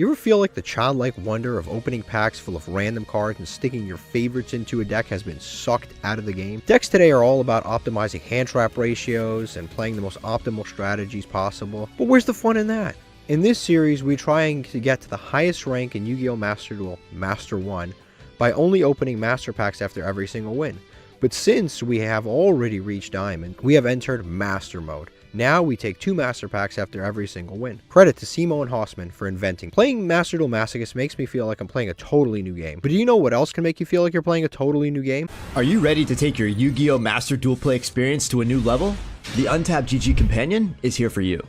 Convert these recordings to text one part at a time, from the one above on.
You ever feel like the childlike wonder of opening packs full of random cards and sticking your favorites into a deck has been sucked out of the game? Decks today are all about optimizing hand trap ratios and playing the most optimal strategies possible, but where's the fun in that? In this series, we're trying to get to the highest rank in Yu-Gi-Oh! Master Duel, Master 1, by only opening Master Packs after every single win. But since we have already reached Diamond, we have entered Master Mode. Now we take 2 Master Packs after every single win. Credit to Cimo and Hausman for inventing. Playing Master Duel Masochist makes me feel like I'm playing a totally new game. But do you know what else can make you feel like you're playing a totally new game? Are you ready to take your Yu-Gi-Oh! Master Duel play experience to a new level? The Untapped GG Companion is here for you.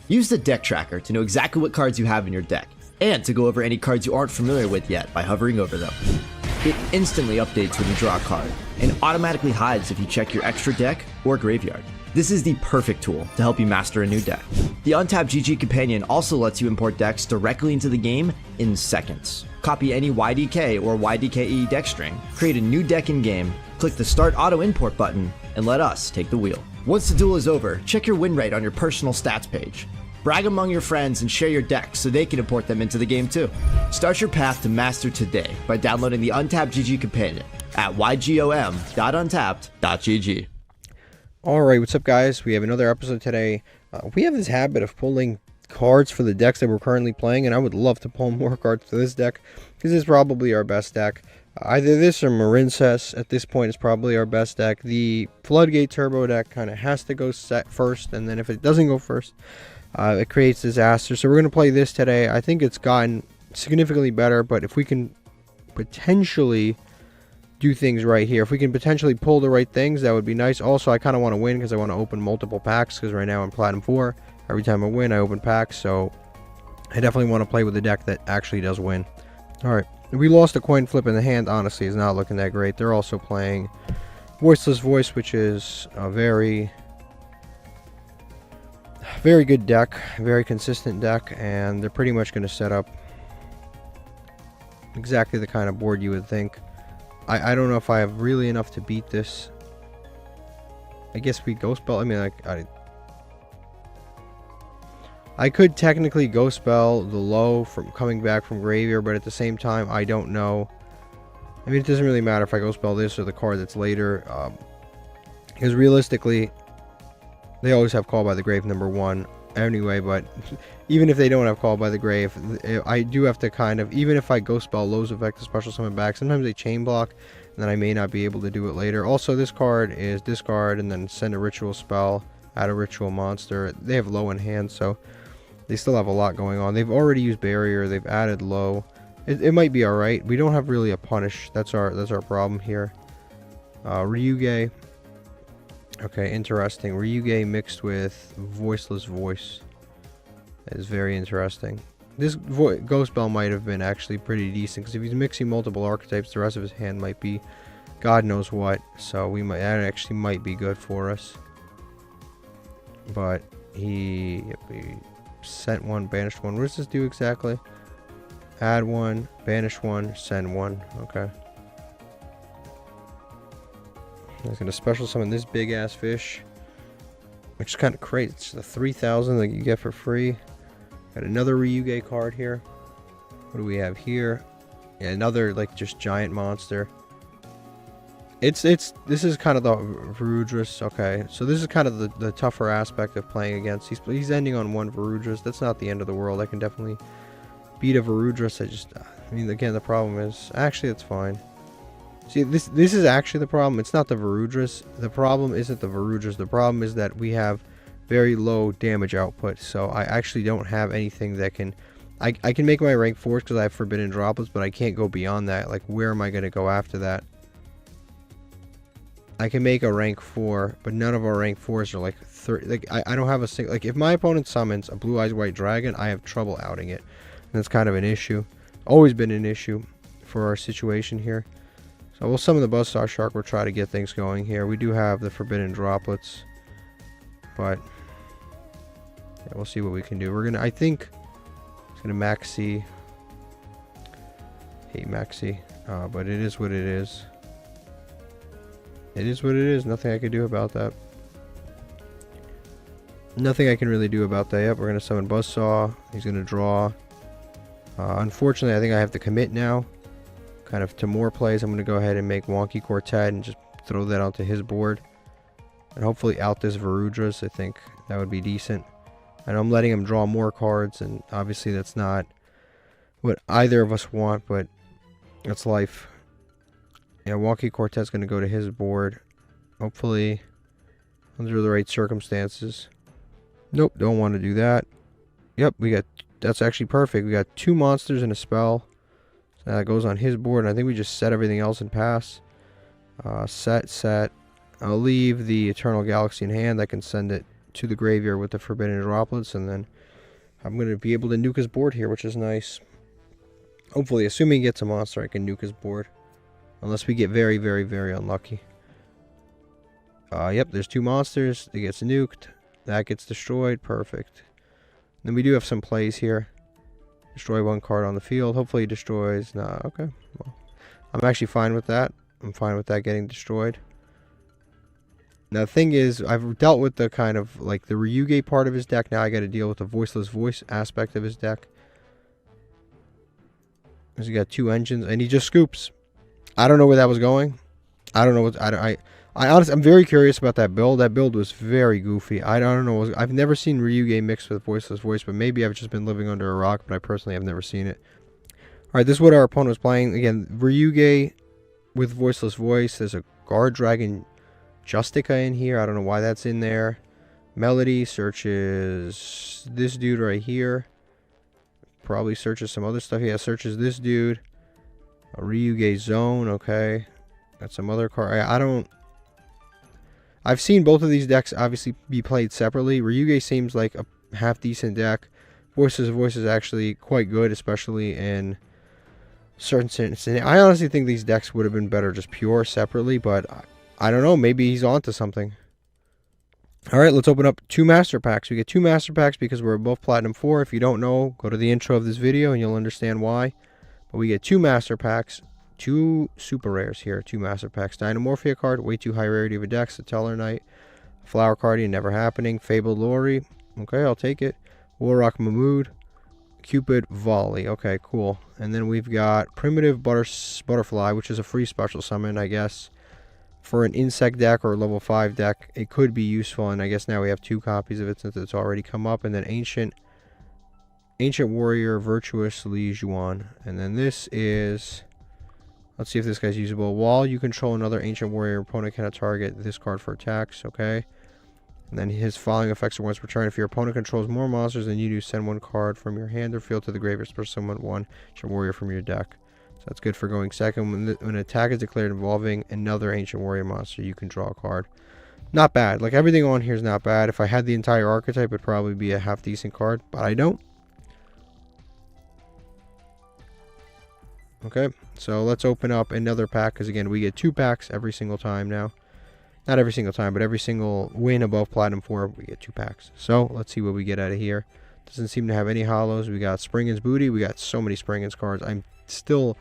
Use the deck tracker to know exactly what cards you have in your deck, and to go over any cards you aren't familiar with yet by hovering over them. It instantly updates when you draw a card, and automatically hides if you check your extra deck or graveyard. This is the perfect tool to help you master a new deck. The Untapped GG Companion also lets you import decks directly into the game in seconds. Copy any YDK or YDKE deck string, create a new deck in-game, click the Start Auto Import button, and let us take the wheel. Once the duel is over, check your win rate on your personal stats page. Brag among your friends and share your decks so they can import them into the game too. Start your path to master today by downloading the Untapped GG Companion at ygom.untapped.gg. Alright, what's up guys? We have another episode today. We have this habit of pulling cards for the decks that we're currently playing, and I would love to pull more cards for this deck, because this is probably our best deck. Either this or Marincess at this point is probably our best deck. The Floodgate Turbo deck kind of has to go set first, and then if it doesn't go first, it creates disaster. So we're going to play this today. I think it's gotten significantly better, but if we can potentially do things right here, if we can potentially pull the right things, that would be nice. Also, I kind of want to win because I want to open multiple packs, because right now I'm Platinum 4. Every time I win, I open packs, so I definitely want to play with a deck that actually does win. Alright, we lost a coin flip in the hand. Honestly, is not looking that great. They're also playing Voiceless Voice, which is a very good deck, very consistent deck, and they're pretty much going to set up exactly the kind of board you would think. I don't know if I have really enough to beat this. I guess we Ghost Spell. I mean, I could technically Ghost Spell the low from coming back from graveyard, but at the same time, I don't know. I mean, it doesn't really matter if I Ghost Spell this or the card that's later, because realistically, they always have Call by the Grave #1 anyway. But even if they don't have Call by the Grave, I do have to kind of, even if I Ghost Spell Low's effect to special summon back, sometimes they chain block, and then I may not be able to do it later. Also, this card is discard and then send a ritual spell, add a ritual monster. They have low in hand, so they still have a lot going on. They've already used barrier, they've added low. It might be alright. We don't have really a punish. That's our problem here. Ryuge. Okay, interesting. Ryuge mixed with Voiceless Voice. That is very interesting. This Ghost Bell might have been actually pretty decent, because if he's mixing multiple archetypes, the rest of his hand might be God knows what. So that actually might be good for us. But he sent one, banished one. What does this do exactly? Add one, banish one, send one. Okay. He's going to special summon this big ass fish, which is kind of crazy. It's the 3,000 that you get for free. Got another Ryuge card here. What do we have here? Yeah, another like just giant monster. This is kind of the Varudras. Okay, so this is kind of the tougher aspect of playing against. He's ending on one Varudras. That's not the end of the world. I can definitely beat a Varudras. I mean, again, the problem is actually it's fine. See, this is actually the problem. It's not the Varudras. The problem isn't the Varudras. The problem is that we have very low damage output. So I actually don't have anything that can... I can make my rank 4s because I have Forbidden Droplets, but I can't go beyond that. Like, where am I going to go after that? I can make a rank 4, but none of our rank 4s are like 30. Like, I don't have a single... Like, if my opponent summons a Blue Eyes White Dragon, I have trouble outing it. And that's kind of an issue. Always been an issue for our situation here. So we'll summon the Buzzsaw Shark. We'll try to get things going here. We do have the Forbidden Droplets, but yeah, we'll see what we can do. We're gonna, I think, it's gonna maxi. Hate maxi, but it is what it is. It is what it is. Nothing I can do about that. Nothing I can really do about that. Yep, we're gonna summon Buzzsaw. He's gonna draw. Unfortunately, I think I have to commit now, kind of to more plays. I'm going to go ahead and make Wonky Quartet and just throw that onto his board. And hopefully out this Varudras. I think that would be decent. And I'm letting him draw more cards, and obviously that's not what either of us want, but that's life. Yeah, Wonky Quartet's going to go to his board. Hopefully under the right circumstances. Nope, don't want to do that. Yep, that's actually perfect. We got 2 monsters and a spell. So that goes on his board, and I think we just set everything else in pass. Set. I'll leave the Eternal Galaxy in hand. I can send it to the graveyard with the Forbidden Droplets, and then I'm going to be able to nuke his board here, which is nice. Hopefully, assuming he gets a monster, I can nuke his board. Unless we get very, very, very unlucky. Yep, there's 2 monsters. It gets nuked. That gets destroyed. Perfect. Then we do have some plays here. Destroy 1 card on the field. Hopefully he destroys. Nah, okay. Well, I'm actually fine with that. I'm fine with that getting destroyed. Now the thing is, I've dealt with the kind of like the Yugioh part of his deck. Now I got to deal with the Voiceless Voice aspect of his deck. Because he got 2 engines and he just scoops. I don't know where that was going. I don't know what I honestly, I'm very curious about that build. That build was very goofy. I don't know. I've never seen Yugioh mixed with Voiceless Voice, but maybe I've just been living under a rock. But I personally have never seen it. All right, this is what our opponent was playing. Again, Yugioh with Voiceless Voice. There's a Guard Dragon Justica in here. I don't know why that's in there. Melody searches this dude right here. Probably searches some other stuff. Yeah, searches this dude. A Yugioh Zone. Okay. Got some other card. I've seen both of these decks obviously be played separately. Yugioh seems like a half decent deck. Voices is actually quite good, especially in certain scenarios. I honestly think these decks would have been better just pure separately, but I don't know. Maybe he's onto something. All right, let's open up 2 master packs. We get 2 master packs because we're above Platinum 4. If you don't know, go to the intro of this video and you'll understand why. But we get 2 master packs. 2 super rares here, 2 master packs. Dynamorphia card, way too high rarity of a deck. Satellar Knight, Flower Cardian, never happening. Fabled Lori, okay, I'll take it. Warrock Mahmood, Cupid Volley, okay, cool. And then we've got Primitive Butterfly, which is a free special summon, I guess. For an insect deck or a level 5 deck, it could be useful, and I guess now we have 2 copies of it since it's already come up. And then Ancient Warrior, Virtuous Li Juan. And then this is... Let's see if this guy's usable. While you control another Ancient Warrior, opponent cannot target this card for attacks. Okay. And then his following effects are once returned. If your opponent controls more monsters than you do, send 1 card from your hand or field to the graveyard. Special summon 1 Ancient Warrior from your deck. So that's good for going second. When an attack is declared involving another Ancient Warrior monster, you can draw a card. Not bad. Like, everything on here is not bad. If I had the entire archetype, it'd probably be a half decent card, but I don't. Okay, so let's open up another pack, because again, we get 2 packs every single time now. Not every single time, but every single win above Platinum 4, we get 2 packs. So, let's see what we get out of here. Doesn't seem to have any hollows. We got Springin's Booty. We got so many Springin's cards. I'm still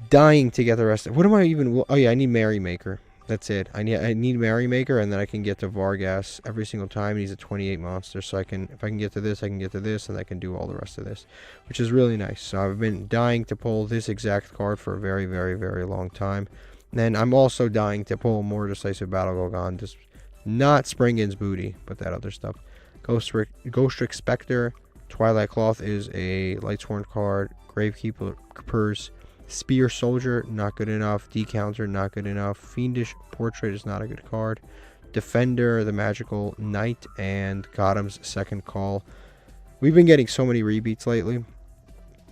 dying to get the rest of... What am I even... Oh yeah, I need Merrymaker. That's it. I need Merrymaker, and then I can get to Vargas every single time. He's a 28 monster, so I can, if I can get to this, I can get to this, and I can do all the rest of this, which is really nice. So I've been dying to pull this exact card for a very, very, very long time. And then I'm also dying to pull more Decisive Battle Gorgon, just not Springin's Booty, but that other stuff. Ghostrick Spectre, Twilight Cloth is a Lightsworn card. Gravekeeper's Spear Soldier, not good enough. Decounter, not good enough. Fiendish Portrait is not a good card. Defender, the Magical Knight, and Gotham's Second Call. We've been getting so many rebeats lately.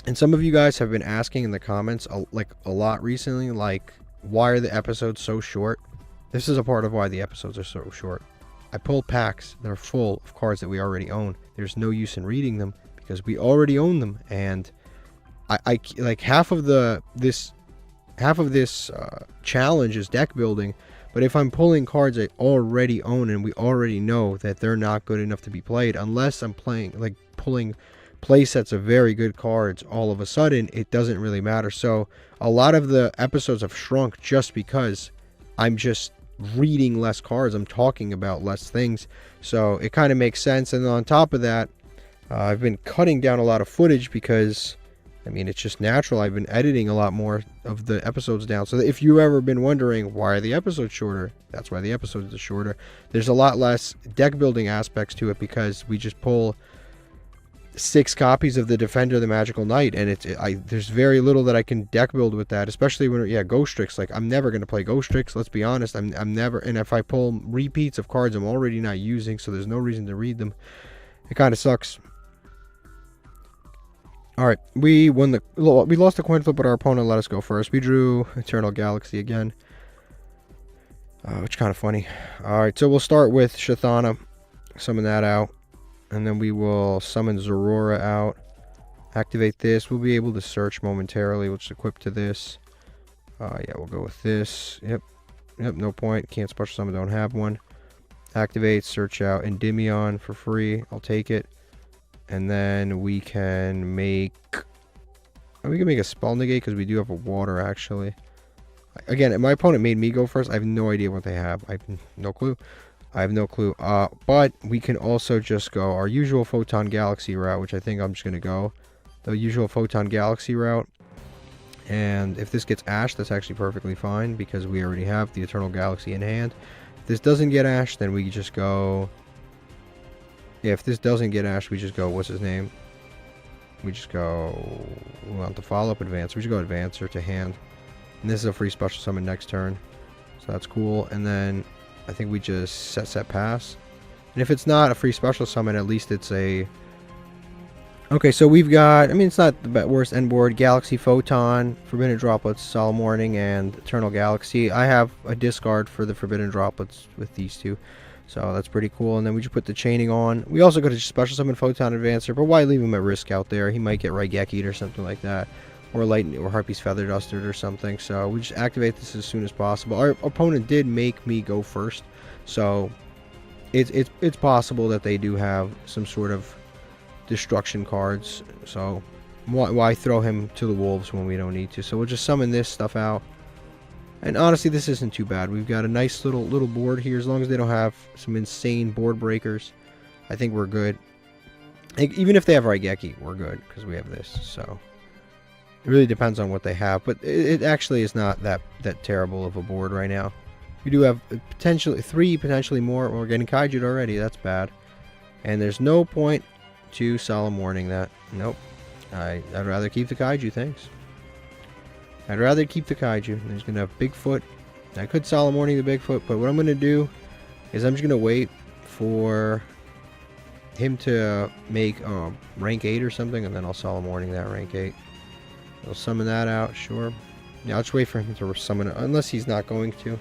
And some of you guys have been asking in the comments a lot recently, like, why are the episodes so short? This is a part of why the episodes are so short. I pulled packs that are full of cards that we already own. There's no use in reading them because we already own them, and I like half of this challenge is deck building, but if I'm pulling cards I already own and we already know that they're not good enough to be played, unless I'm pulling play sets of very good cards, all of a sudden it doesn't really matter. So a lot of the episodes have shrunk just because I'm just reading less cards, I'm talking about less things, so it kind of makes sense. And on top of that, I've been cutting down a lot of footage because I mean, it's just natural. I've been editing a lot more of the episodes down. So if you've ever been wondering why are the episodes shorter, that's why the episodes are shorter. There's a lot less deck building aspects to it because we just pull 6 copies of the Defender, the Magical Knight, and there's very little that I can deck build with that, especially when, yeah, Ghost Tricks. Like, I'm never going to play Ghost Tricks, let's be honest. I'm never, and if I pull repeats of cards I'm already not using, so there's no reason to read them. It kind of sucks. Alright, we lost the coin flip, but our opponent let us go first. We drew Eternal Galaxy again, which is kind of funny. Alright, so we'll start with Shathana, summon that out. And then we will summon Zorora out. Activate this. We'll be able to search momentarily. We'll just equip to this. Yeah, we'll go with this. Yep, no point. Can't special summon, don't have one. Activate, search out Endymion for free. I'll take it. And then we can make... we can make a spell negate because we do have a water, actually. Again, my opponent made me go first. I have no idea what they have. I have no clue. But we can also just go our usual Photon Galaxy route, which I think I'm just going to go. The usual Photon Galaxy route. And if this gets Ash, that's actually perfectly fine because we already have the Eternal Galaxy in hand. If this doesn't get Ash, then we just go... Yeah, if this doesn't get Ash, we just go... What's his name? We just go... We want the follow-up Advance. We just go Advancer to hand. And this is a free special summon next turn. So that's cool. And then... I think we just set pass. And if it's not a free special summon, at least it's a... Okay, so we've got... I mean, it's not the worst end board. Galaxy Photon, Forbidden Droplets, Solemn Warning, and Eternal Galaxy. I have a discard for the Forbidden Droplets with these two. So that's pretty cool. And then we just put the chaining on. We also could have special summon Photon Advancer, but why leave him at risk out there? He might get Raigeki or something like that. Or Lightning, or Harpy's Feather Duster or something. So we just activate this as soon as possible. Our opponent did make me go first, so it's possible that they do have some sort of destruction cards. So why throw him to the wolves when we don't need to? So we'll just summon this stuff out. And honestly, this isn't too bad. We've got a nice little board here. As long as they don't have some insane board breakers, I think we're good. Even if they have Raigeki, we're good because we have this. So. It really depends on what they have, but it actually is not that terrible of a board right now. We do have potentially 3, potentially more. We're getting Kaiju'd already. That's bad. And there's no point to Solemn Warning that. Nope. I'd rather keep the Kaiju, thanks. I'd rather keep the Kaiju. There's going to have Bigfoot. I could Solemn Warning the Bigfoot, but what I'm going to do is I'm just going to wait for him to make rank 8 or something, and then I'll Solemn Warning that rank 8. We'll summon that out, sure. Yeah, I'll just wait for him to summon it, unless he's not going to.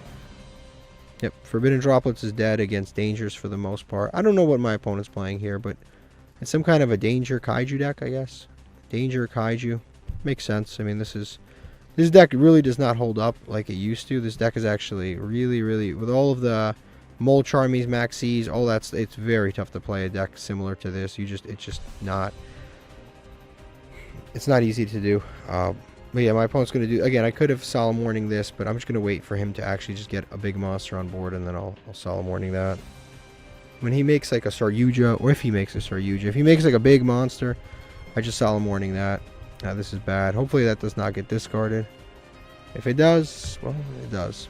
Yep, Forbidden Droplets is dead against Dangers for the most part. I don't know what my opponent's playing here, but it's some kind of a Danger Kaiju deck, I guess. Danger Kaiju. Makes sense. I mean, this deck really does not hold up like it used to. This deck is actually really, with all of the Mole Charmies, Maxis, all that, it's very tough to play a deck similar to this. It's just not... It's not easy to do. But yeah, my opponent's going to do... Again, I could have Solemn Warning this, but I'm just going to wait for him to actually just get a big monster on board, and then I'll Solemn Warning that. When he makes like a Yugioh, or if he makes a Yugioh, if he makes like a big monster, I just Solemn Warning that. This is bad. Hopefully that does not get discarded. If it does, well, it does.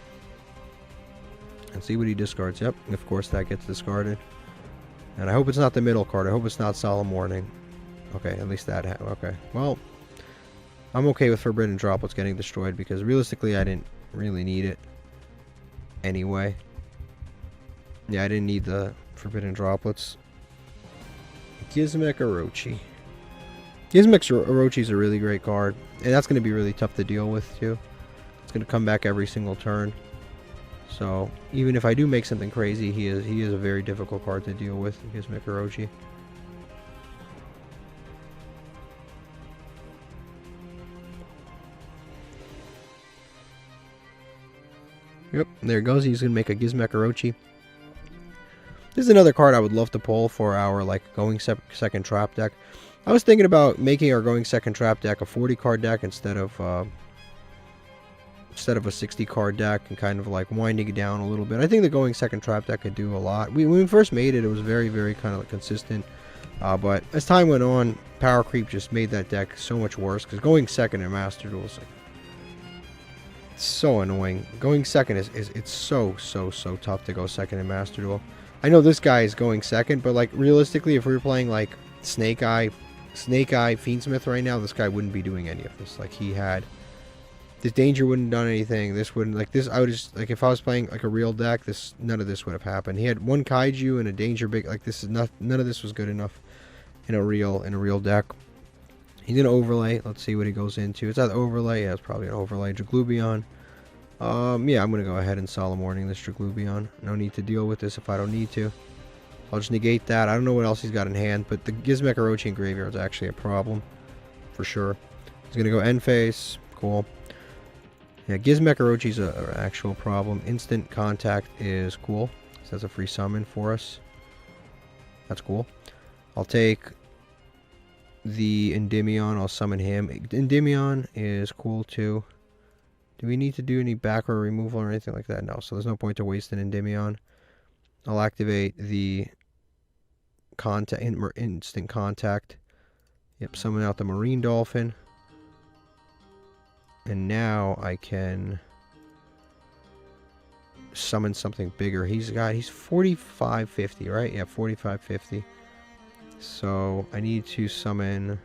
And see what he discards. Yep, of course that gets discarded. And I hope it's not the middle card. I hope it's not Solemn Warning. Okay, at least that okay. Well, I'm okay with Forbidden Droplets getting destroyed because realistically I didn't really need it anyway. Yeah, I didn't need the Forbidden Droplets. Gizmek Orochi. Gizmek Orochi is a really great card, and that's going to be really tough to deal with too. It's going to come back every single turn. So even if I do make something crazy, he is a very difficult card to deal with. Gizmek Orochi. Yep, there it goes. He's going to make a Gizmek Orochi. This is another card I would love to pull for our going second trap deck. I was thinking about making our going second trap deck a 40 card deck instead of a 60 card deck, and kind of winding it down a little bit. I think the going second trap deck could do a lot. When we first made it, it was very kind of consistent. But as time went on, power creep just made that deck so much worse, because going second in Master Duel is like so annoying. Going second is it's so tough to go second in Master Duel. I know this guy is going second, but like realistically, if we were playing like Snake Eye Fiendsmith right now, this guy wouldn't be doing any of this. Like he had this danger wouldn't have done anything. This wouldn't like this. I would just like if I was playing like a real deck, none of this would have happened. He had one kaiju and a danger big. Like this is not none of this was good enough in a real deck. He did an overlay. Let's see what he goes into. It's not overlay. Yeah, it's probably an overlay. Draglubion. Yeah, I'm gonna go ahead and Solemn Warning this Draglubion. No need to deal with this if I don't need to. I'll just negate that. I don't know what else he's got in hand, but the Gizmek Orochi in graveyard is actually a problem for sure. He's gonna go end phase. Cool. Yeah, Gizmek Orochi's an actual problem. Instant Contact is cool. So that's a free summon for us. That's cool. I'll take the Endymion. I'll summon him. Endymion is cool too. Do we need to do any back row removal or anything like that? No, so there's no point to wasting Endymion. I'll activate the instant contact. Yep, summon out the Marine Dolphin. And now I can summon something bigger. He's 4550, right? Yeah, 4550. So I need to summon.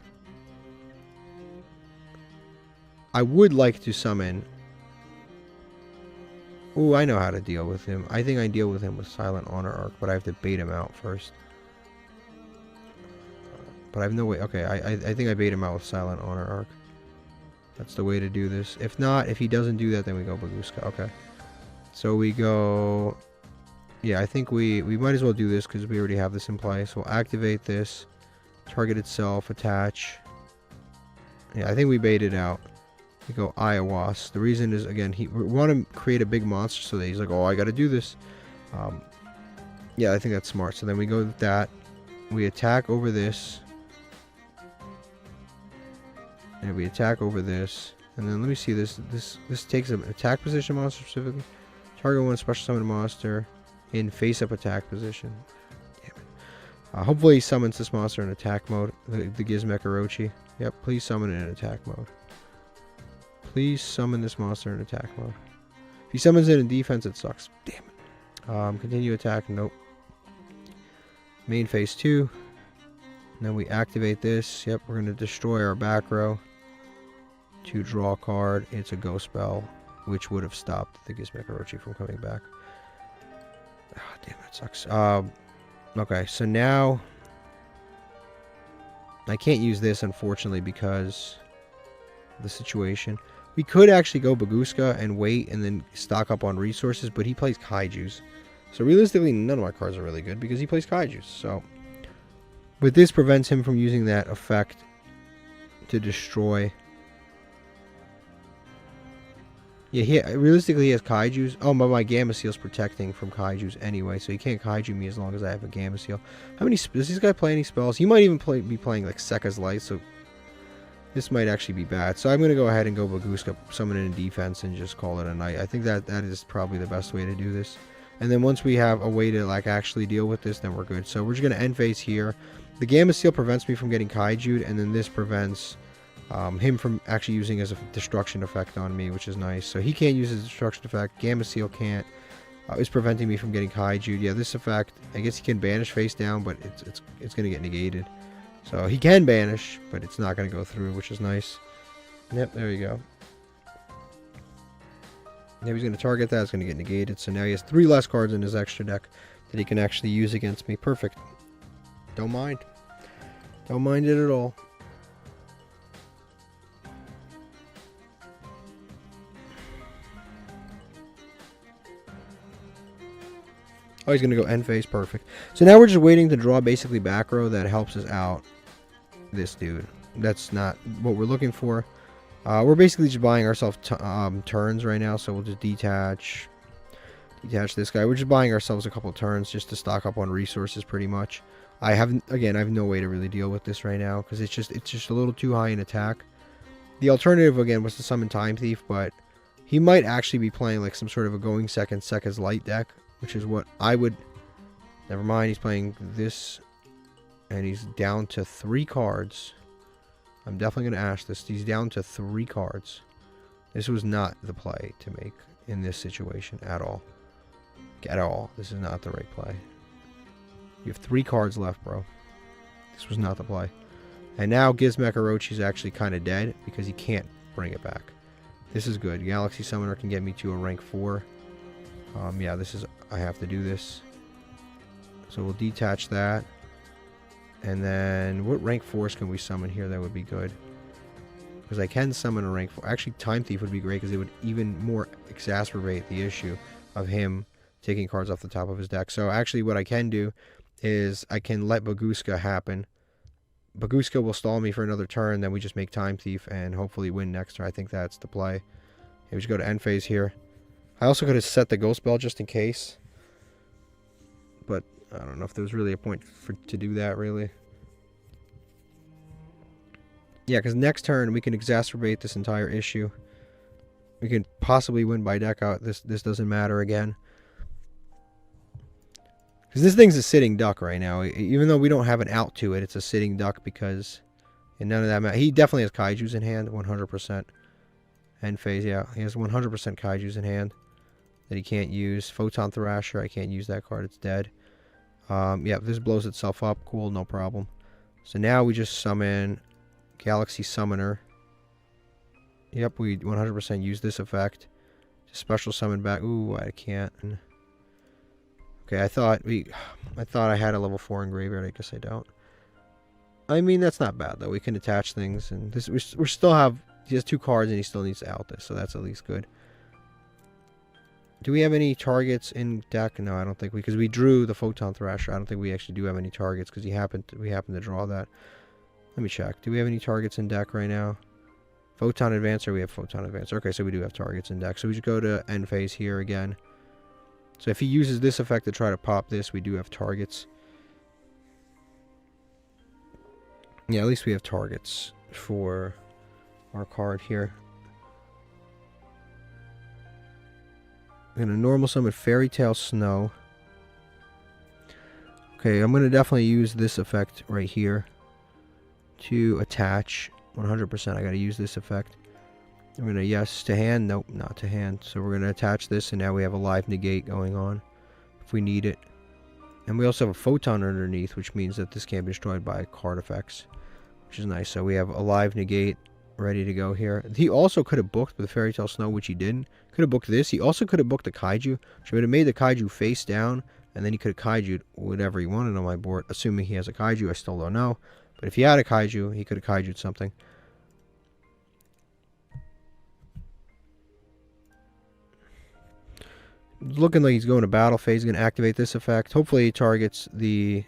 I would like to summon. Ooh, I know how to deal with him. I think I deal with him with Silent Honor Arc, but I have to bait him out first. But I have no way. Okay, I think I bait him out with Silent Honor Arc. That's the way to do this. If not, if he doesn't do that, then we go Baguska. Okay. So we go. Yeah, I think we might as well do this because we already have this in play. So we'll activate this. Target itself. Attach. Yeah, I think we bait it out. We go Iowas. The reason is, again, we want to create a big monster so that he's like, oh, I got to do this. Yeah, I think that's smart. So then we go with that. We attack over this. And we attack over this. And then let me see this. This takes an attack position monster specifically. Target one special summon monster in face-up attack position. Damn it. Hopefully he summons this monster in attack mode. The Gizmek Orochi. Yep, please summon it in attack mode. Please summon this monster in attack mode. If he summons it in defense, it sucks. Damn it. Continue attack. Nope. Main phase 2. And then we activate this. Yep, we're going to destroy our back row. To draw a card. It's a ghost spell, which would have stopped the Gizmek Orochi from coming back. Oh, damn, that sucks. Okay, so now I can't use this, unfortunately, because of the situation. We could actually go Baguska and wait and then stock up on resources, but he plays Kaijus. So realistically, none of my cards are really good because he plays Kaijus. So, but this prevents him from using that effect to destroy. Yeah, realistically he has Kaijus. Oh, but my Gamma Seal's protecting from Kaijus anyway, so he can't Kaiju me as long as I have a Gamma Seal. How many does this guy play any spells? He might even be playing like Sekka's Light, so this might actually be bad. So I'm going to go ahead and go Baguska, summon it in defense, and just call it a night. I think that is probably the best way to do this. And then once we have a way to like actually deal with this, then we're good. So we're just going to end phase here. The Gamma Seal prevents me from getting Kaiju'd, and then this prevents him from actually using as a destruction effect on me, which is nice. So he can't use his destruction effect. Gamma Seal can't. Is preventing me from getting Kaiju'd. Yeah, this effect, I guess he can banish face down, but it's going to get negated. So he can banish, but it's not going to go through, which is nice. Yep, there you go. Now he's going to target that. It's going to get negated. So now he has 3 less cards in his extra deck that he can actually use against me. Perfect. Don't mind. Don't mind it at all. Oh, he's going to go end phase. Perfect. So now we're just waiting to draw basically back row that helps us out. This dude. That's not what we're looking for. We're basically just buying ourselves turns right now. So we'll just detach this guy. We're just buying ourselves a couple turns just to stock up on resources pretty much. I have no way to really deal with this right now because it's just a little too high in attack. The alternative again was to summon Time Thief, but he might actually be playing like some sort of a going second Sekka's Light deck, which is what I would. Never mind, he's playing this And he's down to 3 cards. I'm definitely going to ask this. He's down to 3 cards. This was not the play to make in this situation at all. At all. This is not the right play. You have 3 cards left, bro. This was not the play. And now Gizmek Orochi's actually kind of dead because he can't bring it back. This is good. Galaxy Summoner can get me to a rank 4. Yeah, this is... I have to do this. So we'll detach that. And then, what rank 4s can we summon here that would be good? Because I can summon a rank 4. Actually, Time Thief would be great because it would even more exacerbate the issue of him taking cards off the top of his deck. So actually what I can do is I can let Baguska happen. Baguska will stall me for another turn, then we just make Time Thief and hopefully win next turn. I think that's the play. Okay, we should go to end phase here. I also could have set the Ghost Bell just in case. But I don't know if there was really a point to do that, really. Yeah, because next turn we can exacerbate this entire issue. We can possibly win by deck out. This doesn't matter again. Because this thing's a sitting duck right now. Even though we don't have an out to it, it's a sitting duck because none of that matters. He definitely has Kaijus in hand, 100%. End phase, yeah. He has 100% Kaijus in hand that he can't use. Photon Thrasher, I can't use that card. It's dead. Yeah, this blows itself up. Cool, no problem. So now we just summon Galaxy Summoner. Yep, we 100% use this effect. Just special summon back. Ooh, I can't. Okay, I thought I had a level 4 in graveyard. I guess I don't. I mean, that's not bad though. We can attach things, and this we still have. He has 2 cards, and he still needs to out this, so that's at least good. Do we have any targets in deck? No, I don't think because we drew the Photon Thrasher. I don't think we actually do have any targets because we happen to draw that. Let me check. Do we have any targets in deck right now? Photon Advancer, we have Photon Advancer. Okay, so we do have targets in deck. So we just go to end phase here again. So if he uses this effect to try to pop this, we do have targets. Yeah, at least we have targets for our card here. I'm going to normal summon Fairy Tale Snow. Okay, I'm going to definitely use this effect right here to attach. 100%, I got to use this effect. I'm going to yes to hand. Nope, not to hand. So we're going to attach this, and now we have a live negate going on if we need it. And we also have a photon underneath, which means that this can't be destroyed by card effects, which is nice. So we have a live negate ready to go here. He also could have booked with Fairy Tale Snow, which he didn't. Could have booked this. He also could have booked the Kaiju, which would have made the Kaiju face down, and then he could have Kaiju'd whatever he wanted on my board, assuming he has a Kaiju. I still don't know. But if he had a Kaiju, he could have Kaiju'd something. Looking like he's going to battle phase. He's going to activate this effect. Hopefully he targets the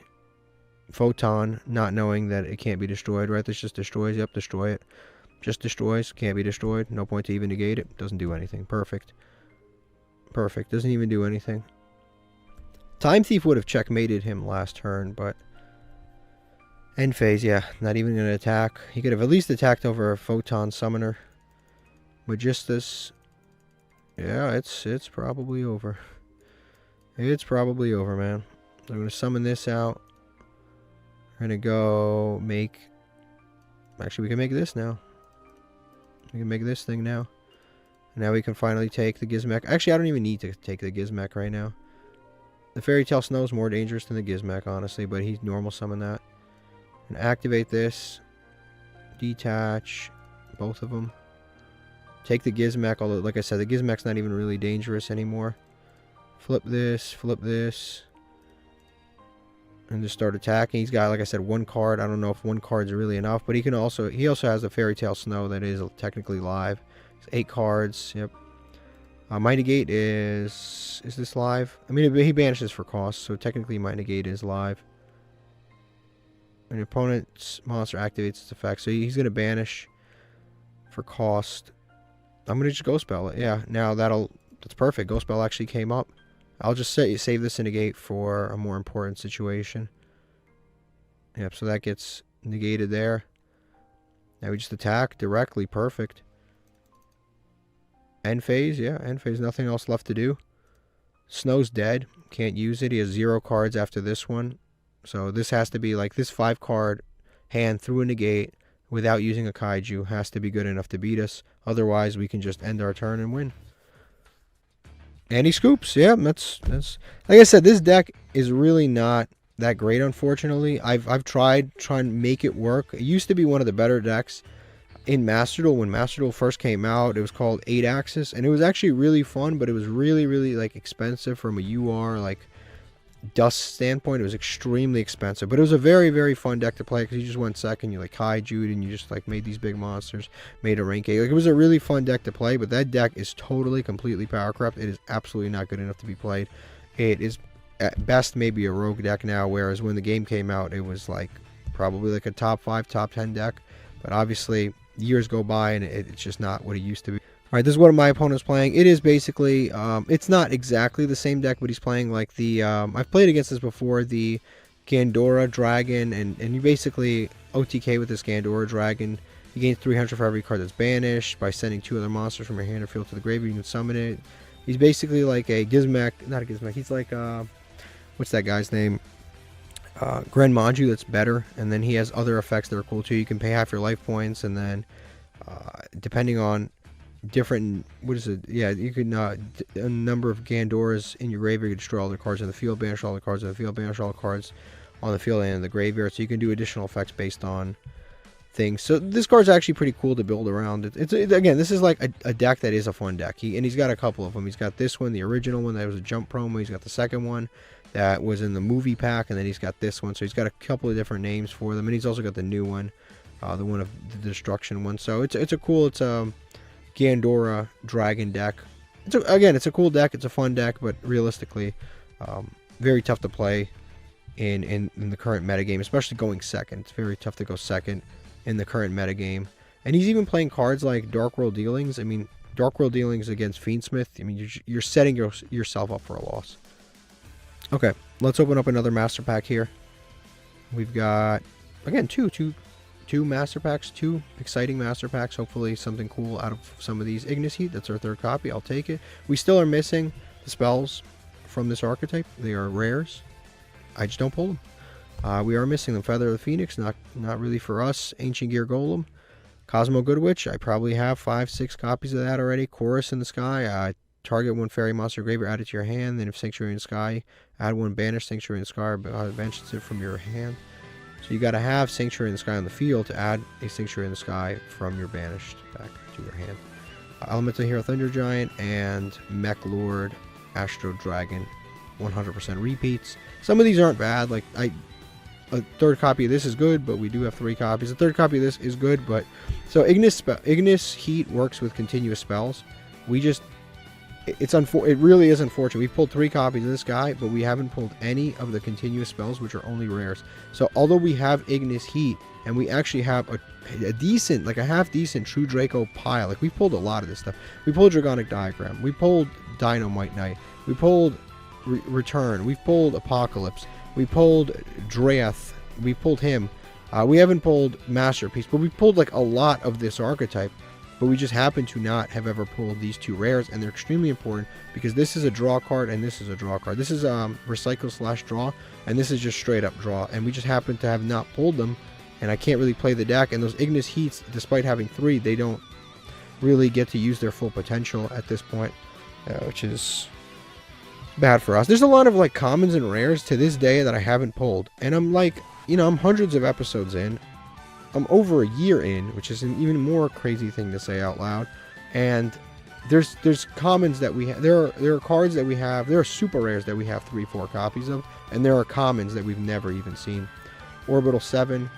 Photon, not knowing that it can't be destroyed, right? This just destroys. Yep, destroy it. Just destroys. Can't be destroyed. No point to even negate it. Doesn't do anything. Perfect. Perfect. Doesn't even do anything. Time Thief would have checkmated him last turn, but... End phase, yeah. Not even going to attack. He could have at least attacked over a Photon Summoner. Magistus... Yeah, it's probably over. It's probably over, man. I'm going to summon this out. We're going to go make... Actually, we can make this now. We can make this thing now. Now we can finally take the Gizmek. Actually, I don't even need to take the Gizmek right now. The Fairy Tale Snow is more dangerous than the Gizmek, honestly, but he's normal summon that. And activate this. Detach both of them. Take the Gizmek, although, like I said, the Gizmek's not even really dangerous anymore. Flip this, and just start attacking. He's got, like I said, 1 card. I don't know if 1 card's really enough, but he also has the Fairy Tale Snow that is technically live. It's 8 cards. Yep. My negate is this live? I mean, he banishes for cost, so technically my negate is live. An opponent's monster activates its effect, so he's going to banish for cost. I'm going to just Ghost Bell it. Yeah, now that's perfect. Ghost Bell actually came up. I'll just save this in negate for a more important situation. Yep, so that gets negated there. Now we just attack directly. Perfect. End phase, yeah, end phase. Nothing else left to do. Snow's dead. Can't use it. He has 0 cards after this one. So this has to be like this 5-card hand through a negate without using a kaiju has to be good enough to beat us. Otherwise, we can just end our turn and win. And he scoops. Yeah, that's like I said, this deck is really not that great, unfortunately. I've tried trying to make it work. It used to be one of the better decks in Master Duel. When Master Duel first came out, it was called 8-Axis, and it was actually really fun, but it was really, really like expensive from a UR like dust standpoint. It was extremely expensive, but it was a very, very fun deck to play because you just went second, you like kaiju'd, and you just like made these big monsters, made a rank 8. Like, it was a really fun deck to play, but that deck is totally, completely power corrupt. It is absolutely not good enough to be played. It is at best maybe a rogue deck now, whereas when the game came out, it was like probably like a top 5, top 10 deck. But obviously years go by and it's just not what it used to be. All right, this is what my opponent's playing. It is basically, it's not exactly the same deck, but he's playing like the, I've played against this before, the Gandora Dragon, and you basically OTK with this Gandora Dragon. You gain 300 for every card that's banished by sending 2 other monsters from your hand or field to the graveyard. You can summon it. He's basically like a Gizmek, not a Gizmek, he's like, what's that guy's name? Gren Manju, that's better, and then he has other effects that are cool too. You can pay half your life points, and then depending on different, what is it, yeah, you can a number of Gandoras in your graveyard, you can destroy all the cards in the field, banish all the cards in the field, banish all the cards on the field and in the graveyard, so you can do additional effects based on things. So this card's actually pretty cool to build around. Again, this is like a deck that is a fun deck. He's got a couple of them. He's got this one, the original one that was a jump promo. He's got the second one that was in the movie pack, and then he's got this one. So he's got a couple of different names for them, and he's also got the new one, the one of the destruction one. So it's a cool, it's a Gandora Dragon deck. Again, it's a cool deck. It's a fun deck, but realistically, very tough to play in the current metagame, especially going second. It's very tough to go second in the current metagame. And he's even playing cards like Dark World Dealings. I mean, Dark World Dealings against Fiendsmith, I mean, you're setting yourself up for a loss. Okay, let's open up another master pack here. We've got, again, two master packs, 2 exciting master packs. Hopefully something cool out of some of these. Ignis Heat, that's our 3rd copy. I'll take it. We still are missing the spells from this archetype. They are rares. I just don't pull them. We are missing them. Feather of the Phoenix, not really for us. Ancient Gear Golem. Cosmo Good Witch, I probably have 5-6 copies of that already. Chorus in the Sky. Target 1 fairy monster graveyard, add it to your hand. Then if Sanctuary in the Sky, add 1 banished Sanctuary in the Sky, banishes it from your hand. So you got to have Sanctuary in the Sky on the field to add a Sanctuary in the Sky from your banished back to your hand. Elemental Hero Thunder Giant and Mech Lord Astro Dragon, 100% repeats. Some of these aren't bad. Like a 3rd copy of this is good, but we do have 3 copies. The 3rd copy of this is good, but so Ignis Heat works with continuous spells. We just, it really is unfortunate. We pulled 3 copies of this guy, but we haven't pulled any of the continuous spells, which are only rares. So although we have Ignis Heat, and we actually have a decent, like a half decent True Draco pile. Like we pulled a lot of this stuff. We pulled Dragonic Diagram. We pulled Dynamite Knight. We pulled Return. We pulled Apocalypse. We pulled Drath. We pulled him. We haven't pulled Masterpiece, but we pulled like a lot of this archetype. But we just happen to not have ever pulled these 2 rares, and they're extremely important because this is a draw card and this is a draw card. This is recycle / draw, and this is just straight up draw, and we just happen to have not pulled them, and I can't really play the deck. And those Ignis Heats, despite having 3, they don't really get to use their full potential at this point, which is bad for us. There's a lot of like commons and rares to this day that I haven't pulled, and I'm like, you know, I'm hundreds of episodes in. I'm over a year in, which is an even more crazy thing to say out loud. And there's commons that we have. There are cards that we have. There are super rares that we have 3-4 copies of, and there are commons that we've never even seen. Orbital 7,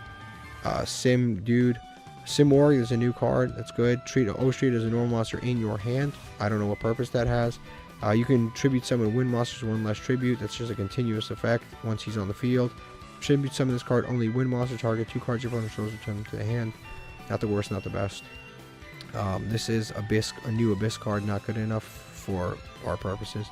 Sim Dude, Sim Warrior is a new card. That's good. Treat O-Street as a normal monster in your hand. I don't know what purpose that has. You can tribute summon Wind monsters, 1 less tribute. That's just a continuous effect once he's on the field. Tribute summon this card, only Wind monster target 2 cards your opponent controls, return them to the hand. Not the worst, not the best. This is Abyss, a new Abyss card, not good enough for our purposes.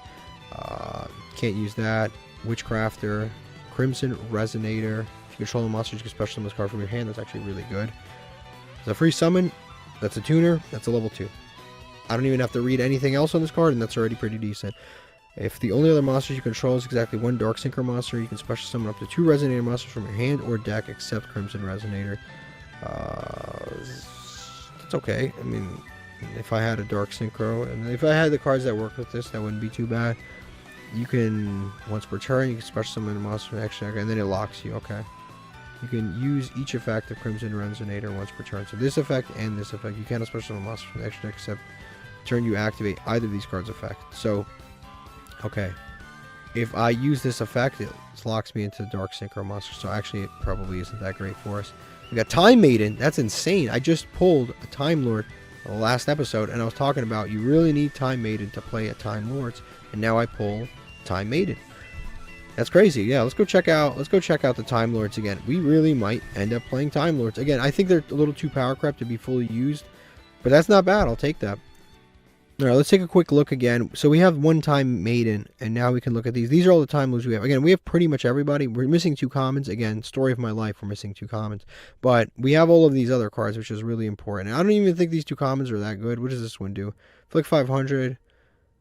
Can't use that. Witchcrafter, Crimson Resonator. If you control a monster, you can special summon this card from your hand. That's actually really good. It's a free summon. That's a tuner. That's a level 2. I don't even have to read anything else on this card, and that's already pretty decent. If the only other monsters you control is exactly one Dark Synchro monster, you can special summon up to 2 Resonator monsters from your hand or deck, except Crimson Resonator. It's okay. I mean, if I had a Dark Synchro, and if I had the cards that work with this, that wouldn't be too bad. You can, once per turn, you can special summon a monster from extra deck, and then it locks you, okay. You can use each effect of Crimson Resonator once per turn. So this effect and this effect, you cannot special summon a monster from the extra deck, except turn you activate either of these cards' effect. So, okay. If I use this effect, it locks me into Dark Synchro monster, so actually it probably isn't that great for us. We got Time Maiden. That's insane. I just pulled a Time Lord in the last episode, and I was talking about you really need Time Maiden to play at Time Lords, and now I pull Time Maiden. That's crazy. Yeah, let's go check out the Time Lords again. We really might end up playing Time Lords again. I think they're a little too power crept to be fully used, but that's not bad. I'll take that. All right, let's take a quick look again. So we have one Time Maiden, and now we can look at these. These are all the Time Lords we have. Again, we have pretty much everybody. We're missing 2 commons. Again, story of my life, we're missing 2 commons. But we have all of these other cards, which is really important. And I don't even think these 2 commons are that good. What does this one do? Flick 500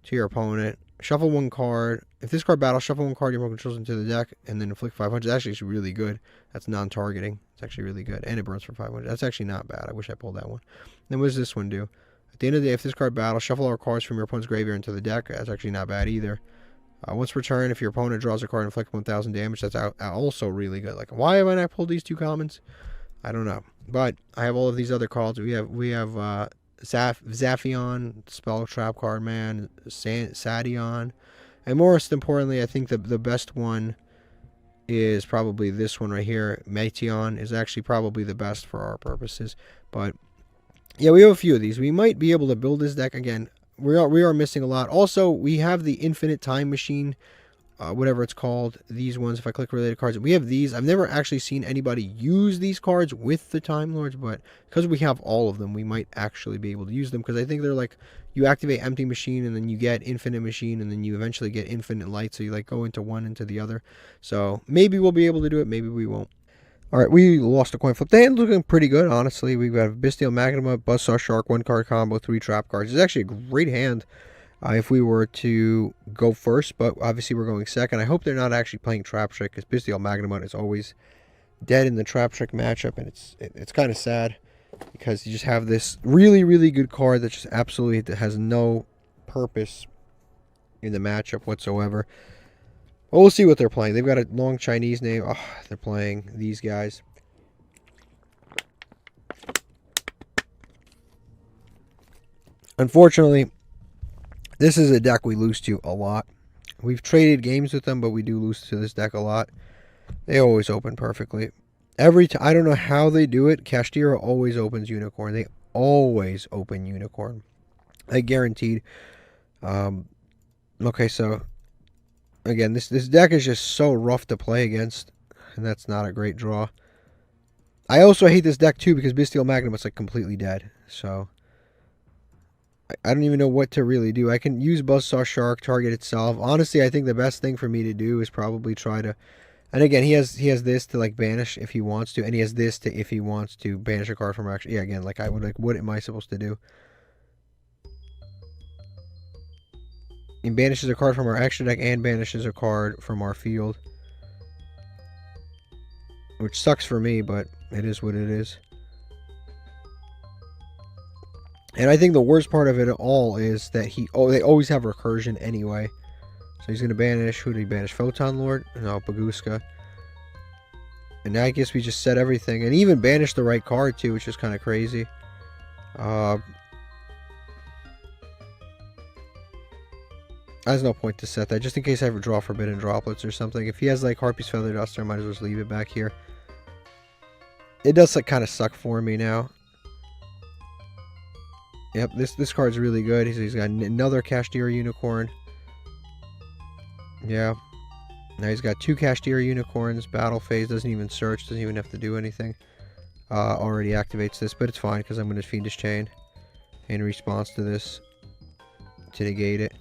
to your opponent. Shuffle 1 card. If this card battles, shuffle 1 card your opponent controls into the deck, and then flick 500. That's actually really good. That's non-targeting. It's actually really good. And it burns for 500. That's actually not bad. I wish I pulled that one. Then what does this one do? At the end of the day, if this card battles, shuffle all cards from your opponent's graveyard into the deck. That's actually not bad either. Once per turn, if your opponent draws a card and inflicts 1,000 damage, that's also really good. Like, why haven't I pulled these 2 commons? I don't know. But I have all of these other cards. We have Zaphion, Spell Trap card, man. Sadion. And most importantly, I think the best one is probably this one right here. Meteon is actually probably the best for our purposes. But yeah, we have a few of these. We might be able to build this deck again. We are missing a lot. Also, we have the Infinite Time Machine, whatever it's called. These ones, if I click related cards, we have these. I've never actually seen anybody use these cards with the Time Lords, but because we have all of them, we might actually be able to use them. Because I think they're like, you activate Empty Machine, and then you get Infinite Machine, and then you eventually get Infinite Light. So you like go into one into the other. So maybe we'll be able to do it. Maybe we won't. All right, we lost a coin flip. The hand's looking pretty good, honestly. We've got Bestial Magma, Buzzsaw Shark, 1-card combo, 3 trap cards. It's actually a great hand if we were to go first, but obviously we're going second. I hope they're not actually playing Trap Trick, because Bestial Magma is always dead in the Trap Trick matchup, and it's kind of sad, because you just have this really, really good card that just absolutely has no purpose in the matchup whatsoever. Well, we'll see what they're playing. They've got a long Chinese name. Oh, they're playing these guys. Unfortunately, this is a deck we lose to a lot. We've traded games with them, but we do lose to this deck a lot. They always open perfectly. Every time, I don't know how they do it. Kashtira always opens Unicorn. They always open Unicorn. I guaranteed. Okay, so again, this deck is just so rough to play against, and that's not a great draw. I also hate this deck too, because Bestial Magnum is like completely dead. So I don't even know what to really do. I can use Buzzsaw Shark, target itself. Honestly, I think the best thing for me to do is probably try to, and again, he has this to like banish if he wants to, and he has this to if he wants to banish a card from action. Yeah, again, like I would like, what am I supposed to do? He banishes a card from our extra deck and banishes a card from our field. Which sucks for me, but it is what it is. And I think the worst part of it all is that they always have recursion anyway. So he's going to banish, who did he banish? Photon Lord? No, Baguska. And now I guess we just set everything. And even banish the right card too, which is kind of crazy. There's no point to set that, just in case I ever draw Forbidden Droplets or something. If he has like Harpy's Feather Duster, I might as well just leave it back here. It does like kind of suck for me now. Yep, this card's really good. He's got another Kashtira Unicorn. Yeah. Now he's got 2 Kashtira Unicorns. Battle phase, doesn't even search, doesn't even have to do anything. Already activates this, but it's fine because I'm going to Fiendish Chain in response to this to negate it.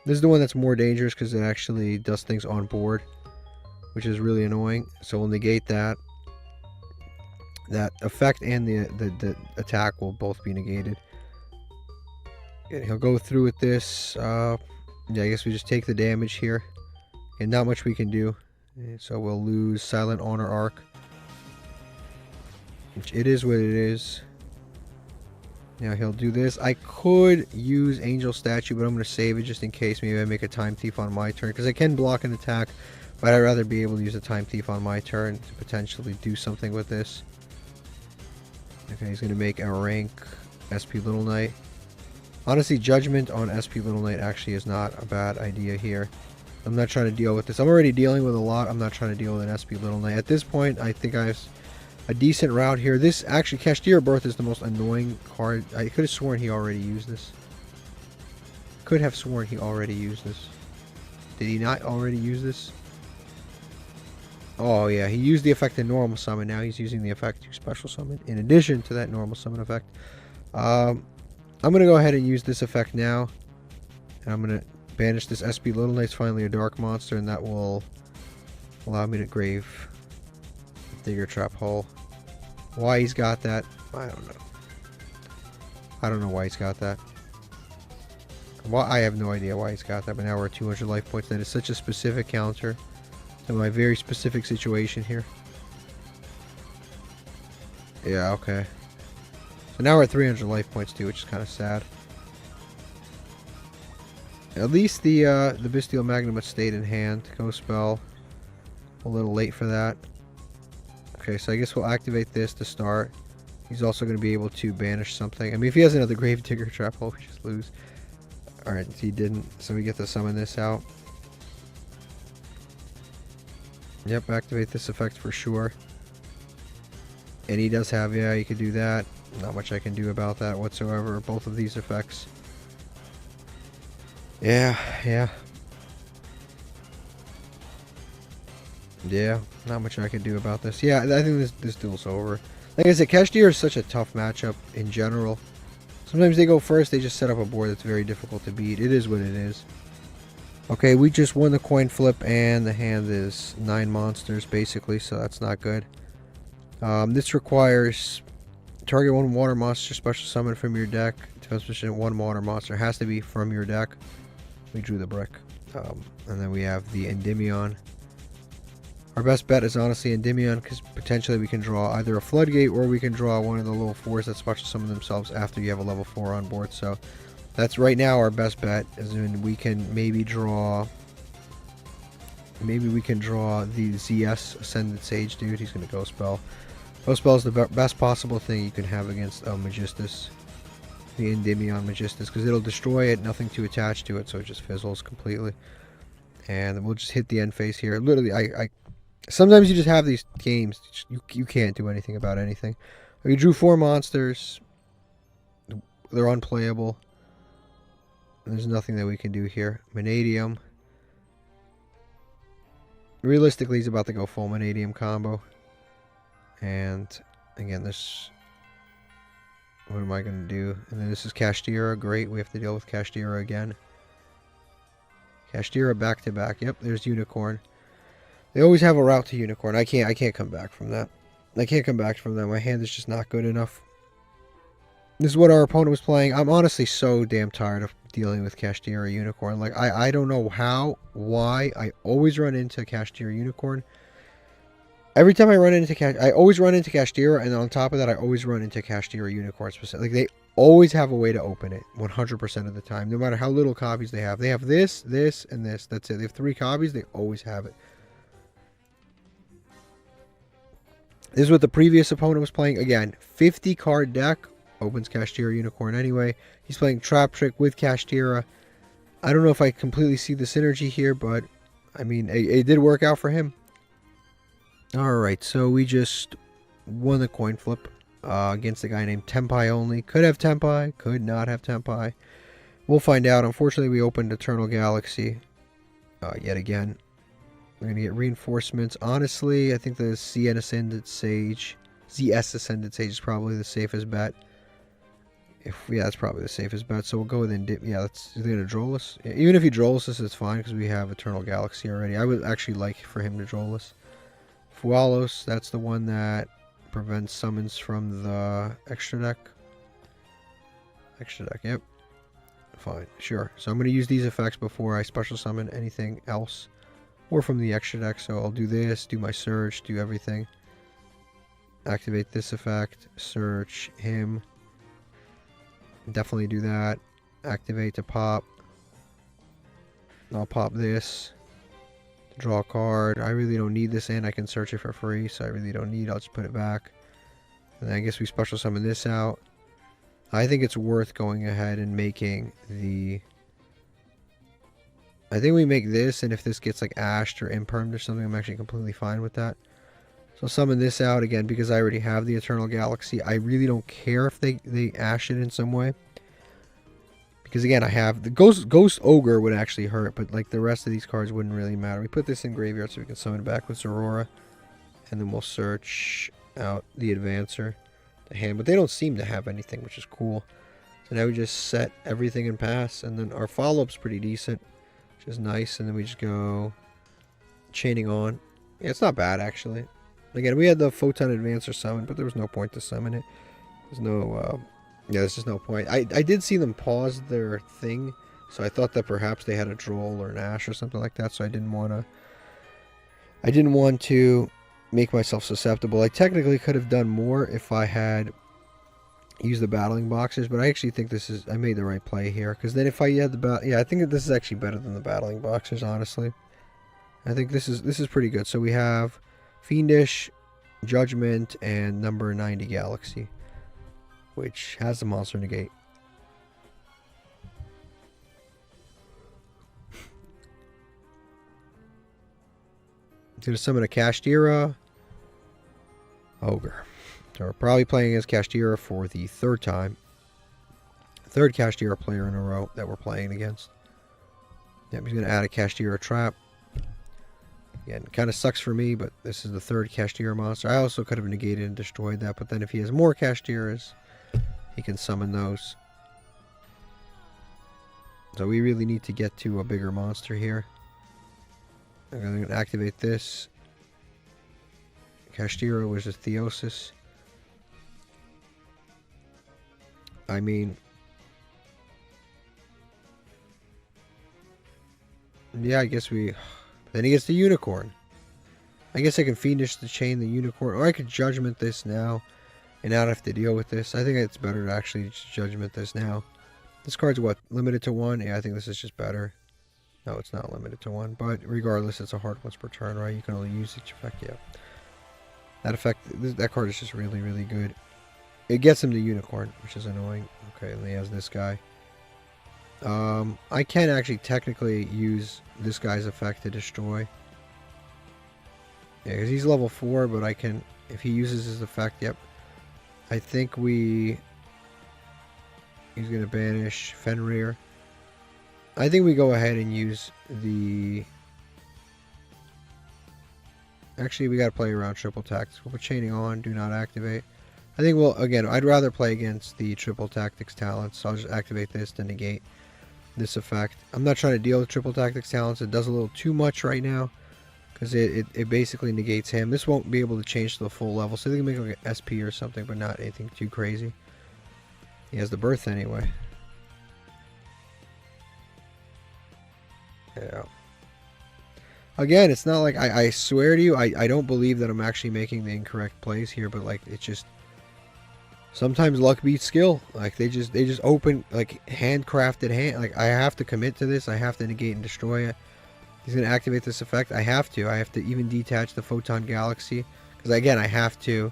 This is the one that's more dangerous because it actually does things on board, which is really annoying. So we'll negate that. That effect and the attack will both be negated. And he'll go through with this. Yeah, I guess we just take the damage here. And not much we can do. So we'll lose Silent Honor Arc. Which it is what it is. Now he'll do this. I could use Angel Statue, but I'm going to save it just in case. Maybe I make a Time Thief on my turn. Because I can block an attack. But I'd rather be able to use a Time Thief on my turn to potentially do something with this. Okay, he's going to make a rank SP Little Knight. Honestly, Judgment on SP Little Knight actually is not a bad idea here. I'm not trying to deal with this. I'm already dealing with a lot. I'm not trying to deal with an SP Little Knight. At this point, I think I have a decent route here. This, actually, Kashtira Birth is the most annoying card. I could have sworn he already used this. Could have sworn he already used this. Did he not already use this? Oh, yeah. He used the effect in Normal Summon. Now he's using the effect to Special Summon in addition to that Normal Summon effect. I'm going to go ahead and use this effect now. And I'm going to banish this SP Little Knight's finally a dark monster, and that will allow me to grave Digger Trap Hole. Why he's got that, I don't know. I don't know why he's got that. Well, I have no idea why he's got that, but now we're at 200 life points. That is such a specific counter to my very specific situation here. Yeah, okay. So now we're at 300 life points too, which is kind of sad. At least the Bestial Magnum stayed in hand. Ghost Spell. A little late for that. Okay, so I guess we'll activate this to start. He's also going to be able to banish something. I mean, if he has another Grave Digger Trap Hole, we just lose. Alright, he didn't. So we get to summon this out. Yep, activate this effect for sure. And he does have, yeah, you could do that. Not much I can do about that whatsoever. Both of these effects. Yeah. Yeah, not much I can do about this. Yeah, I think this duel's over. Like I said, Kashtira is such a tough matchup in general. Sometimes they go first, they just set up a board that's very difficult to beat. It is what it is. Okay, we just won the coin flip, and the hand is 9 monsters, basically, so that's not good. This requires target 1 water monster special summon from your deck. Special 1 water monster has to be from your deck. We drew the brick. And then we have the Endymion. Our best bet is honestly Endymion, because potentially we can draw either a Floodgate or we can draw one of the level 4s that special summon themselves after you have a level 4 on board. So that's right now our best bet, is when we can maybe draw... Maybe we can draw the ZS Ascended Sage dude. He's going to Ghost Spell. Ghost Spell is the best possible thing you can have against Magistus. The Endymion Magistus, because it'll destroy it, nothing to attach to it, so it just fizzles completely. And we'll just hit the end phase here. Literally, I sometimes you just have these games, you can't do anything about anything. We drew 4 monsters. They're unplayable. There's nothing that we can do here. Vanadium. Realistically, he's about to go full Vanadium combo. And again, this... What am I going to do? And then this is Kashtira. Great, we have to deal with Kashtira again. Kashtira back to back. Yep, there's Unicorn. They always have a route to Unicorn. I can't come back from that. I can't come back from that. My hand is just not good enough. This is what our opponent was playing. I'm honestly so damn tired of dealing with Kashtira Unicorn. Like, I don't know why I always run into Kashtira Unicorn. Every time I run into I always run into Kashtira, and on top of that, I always run into Kashtira Unicorn specifically. Like, they always have a way to open it 100% of the time, no matter how little copies they have. They have this, this, and this. That's it. They have 3 copies. They always have it. This is what the previous opponent was playing. Again, 50 card deck. Opens Kashtira Unicorn anyway. He's playing Trap Trick with Kashtira. I don't know if I completely see the synergy here, but I mean, it did work out for him. Alright, so we just won the coin flip against a guy named Tempai only. Could have Tempai, could not have Tempai. We'll find out. Unfortunately, we opened Eternal Galaxy yet again. We're going to get reinforcements. Honestly, I think the ZS Ascended Sage is probably the safest bet. Yeah, that's probably the safest bet. So we'll go with yeah, is he going to Drollus? Yeah, even if he Drollus us, it's fine because we have Eternal Galaxy already. I would actually like for him to Drollus. Fualos, that's the one that prevents summons from the extra deck. Extra deck, yep. Fine, sure. So I'm going to use these effects before I special summon anything else. Or from the extra deck. So I'll do this, do my search, do everything. Activate this effect, search him. Definitely do that. Activate to pop. I'll pop this. Draw a card. I really don't need this in. I can search it for free, so I really don't need it. I'll just put it back. And then I guess we special summon this out. I think it's worth going ahead and making the... I think we make this, and if this gets like ashed or impermed or something, I'm actually completely fine with that. So I'll summon this out again because I already have the Eternal Galaxy. I really don't care if they ash it in some way. Because again, I have the Ghost Ogre would actually hurt, but like the rest of these cards wouldn't really matter. We put this in graveyard so we can summon it back with Zorora. And then we'll search out the Advancer, the hand. But they don't seem to have anything, which is cool. So now we just set everything in pass. And then our follow-up's pretty decent, which is nice. And then we just go chaining on. Yeah, it's not bad, actually. Again, we had the Photon Advancer summon, but there was no point to summon it. There's no... yeah, there's just no point. I did see them pause their thing, so I thought that perhaps they had a Droll or an Ash or something like that, so I didn't want to make myself susceptible. I technically could have done more if I had used the battling boxes, but I actually think I made the right play here, because then if I had I think that this is actually better than the battling boxes, honestly. I think this is pretty good. So we have Fiendish, Judgment, and number 90 Galaxy, which has the monster negate. Gonna summon a Kashtira Ogre. So we're probably playing as Kashtira for the third time. Third Kashtira player in a row that we're playing against. Yep, he's gonna add a Kashtira trap. Again, kind of sucks for me, but this is the third Kashtira monster. I also could have negated and destroyed that, but then if he has more Kashtiras, he can summon those. So we really need to get to a bigger monster here. I'm going to activate this. Kashtira, which is Theosis. I mean... yeah, I guess we... then he gets the Unicorn. I guess I can Fiendish the Chain, the Unicorn. Or I could Judgment this now and not have to deal with this. I think it's better to actually just Judgment this now. This card's what? Limited to 1? Yeah, I think this is just better. No, it's not limited to 1. But regardless, it's a hard once per turn, right? You can only use each effect. Yeah. That effect, that card is just really, really good. It gets him the Unicorn, which is annoying. Okay, and he has this guy. I can actually technically use this guy's effect to destroy. Yeah, because he's level 4, but I can, if he uses his effect, yep. I think he's going to banish Fenrir. I think we go ahead and use the... actually, we got to play around triple tactics. We'll put chaining on, do not activate. I think again, I'd rather play against the triple tactics talents, so I'll just activate this to negate this effect. I'm not trying to deal with triple tactics talents. It does a little too much right now, because it basically negates him. This won't be able to change to the full level, so they can make like an SP or something, but not anything too crazy. He has the birth anyway. Yeah. Again, it's not like I swear to you, I don't believe that I'm actually making the incorrect plays here, but like it's just sometimes luck beats skill. Like they just open like handcrafted hand. Like I have to commit to this. I have to negate and destroy it. He's gonna activate this effect. I have to even detach the Photon Galaxy, because again I have to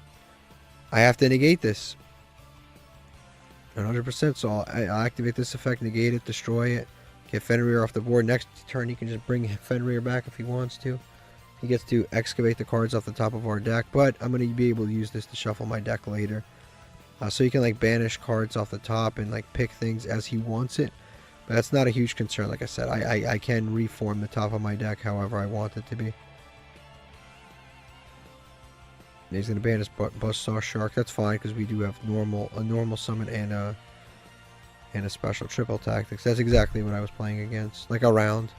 negate this 100%. So I'll activate this effect, negate it, destroy it. Get Fenrir off the board. Next turn, he can just bring Fenrir back if he wants to. He gets to excavate the cards off the top of our deck, but I'm going to be able to use this to shuffle my deck later. So he can like banish cards off the top and like pick things as he wants it. But that's not a huge concern. Like I said, I can reform the top of my deck however I want it to be. And he's going to banish Buzzsaw Shark. That's fine, because we do have a normal summon and a special triple tactics. That's exactly what I was playing against. Like a round.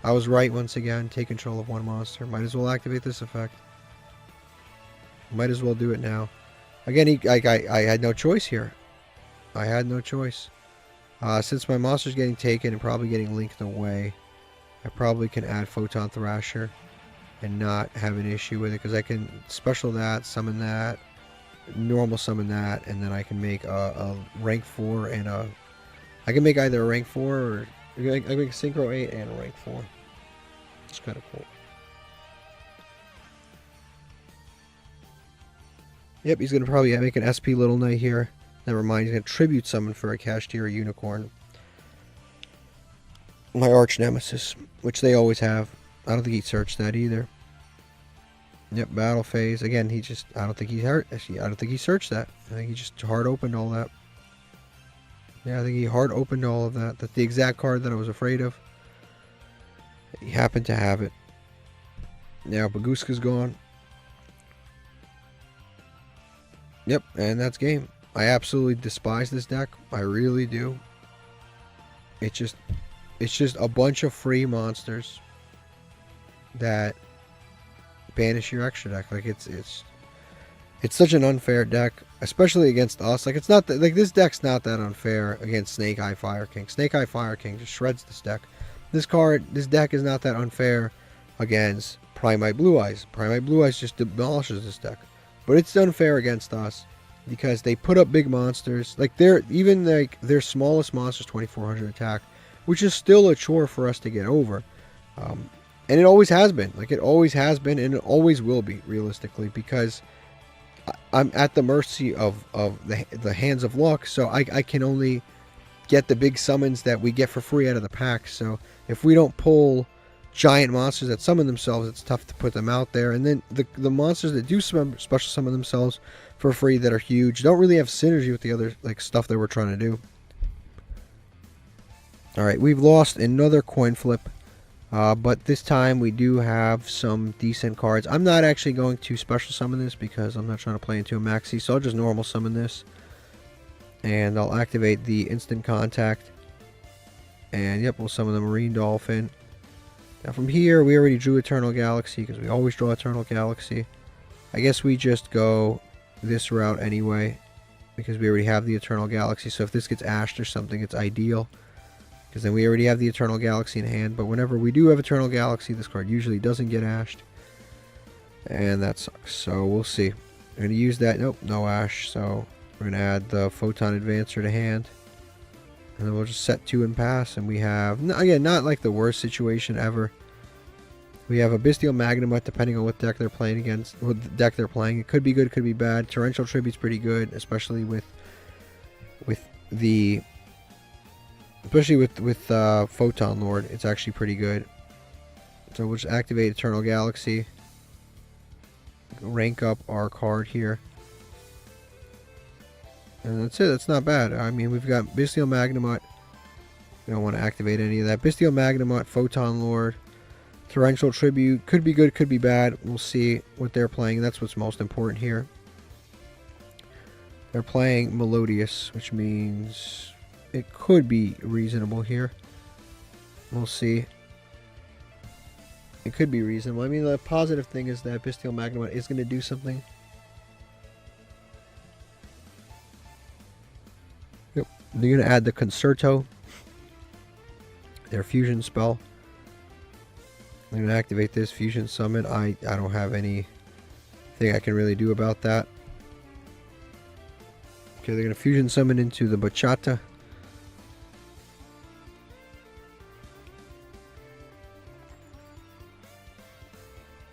I was right once again. Take control of one monster. Might as well activate this effect. Might as well do it now. Again, I had no choice here. I had no choice. Since my monster's getting taken and probably getting linked away, I probably can add Photon Thrasher and not have an issue with it, because I can special that, summon that, normal summon that, and then I can make a rank 4 and a... I can make either a rank 4 or... I can make a Synchro 8 and a rank 4. It's kind of cool. Yep, he's going to probably make an SP Little Knight here. Never mind, he's going to tribute summon for a Kashtira Unicorn. My arch nemesis, which they always have. I don't think he searched that either. Yep, battle phase. Again, he just... I don't think he hurt. Actually, I don't think he searched that. I think he just hard opened all that. Yeah, I think he hard opened all of that. That's the exact card that I was afraid of. He happened to have it. Now, Baguska's gone. Yep, and that's game. I absolutely despise this deck. I really do. It's just a bunch of free monsters that banish your extra deck. Like it's such an unfair deck, especially against us. Like it's not that, like this deck's not that unfair against Snake Eye Fire King. Snake Eye Fire King just shreds this deck. This deck is not that unfair against Primite Blue Eyes. Primite Blue Eyes just demolishes this deck. But it's unfair against us because they put up big monsters. Like their smallest monsters 2400 attack, which is still a chore for us to get over. And it always has been. Like it always has been, and it always will be, realistically, because I'm at the mercy of the hands of luck. So I can only get the big summons that we get for free out of the pack. So if we don't pull giant monsters that summon themselves, it's tough to put them out there. And then the monsters that do special summon themselves for free that are huge don't really have synergy with the other like stuff that we're trying to do. Alright, we've lost another coin flip. But this time we do have some decent cards. I'm not actually going to special summon this because I'm not trying to play into a maxi, so I'll just normal summon this. And I'll activate the instant contact. And yep, we'll summon the Marine Dolphin. Now from here, we already drew Eternal Galaxy because we always draw Eternal Galaxy. I guess we just go this route anyway because we already have the Eternal Galaxy. So if this gets ashed or something, it's ideal. Because then we already have the Eternal Galaxy in hand. But whenever we do have Eternal Galaxy, this card usually doesn't get ashed. And that sucks. So we'll see. I'm going to use that. Nope, no ash. So we're going to add the Photon Advancer to hand. And then we'll just set 2 and pass. And we have, again, not like the worst situation ever. We have a Bestial Magnemite, depending on what deck they're playing against. What deck they're playing. It could be good, could be bad. Torrential Tribute's pretty good, especially with Photon Lord. It's actually pretty good. So we'll just activate Eternal Galaxy. Rank up our card here. And that's it. That's not bad. I mean, we've got Bestial Magnemite. We don't want to activate any of that. Bestial Magnemite, Photon Lord, Torrential Tribute. Could be good, could be bad. We'll see what they're playing. That's what's most important here. They're playing Melodious, which means it could be reasonable here. We'll see. It could be reasonable. I mean, the positive thing is that Bestial Magnemite is going to do something. Yep. They're going to add the Concerto, their fusion spell. I'm going to activate this fusion summon. I don't have anything I can really do about that. Okay, they're going to fusion summon into the Bachata.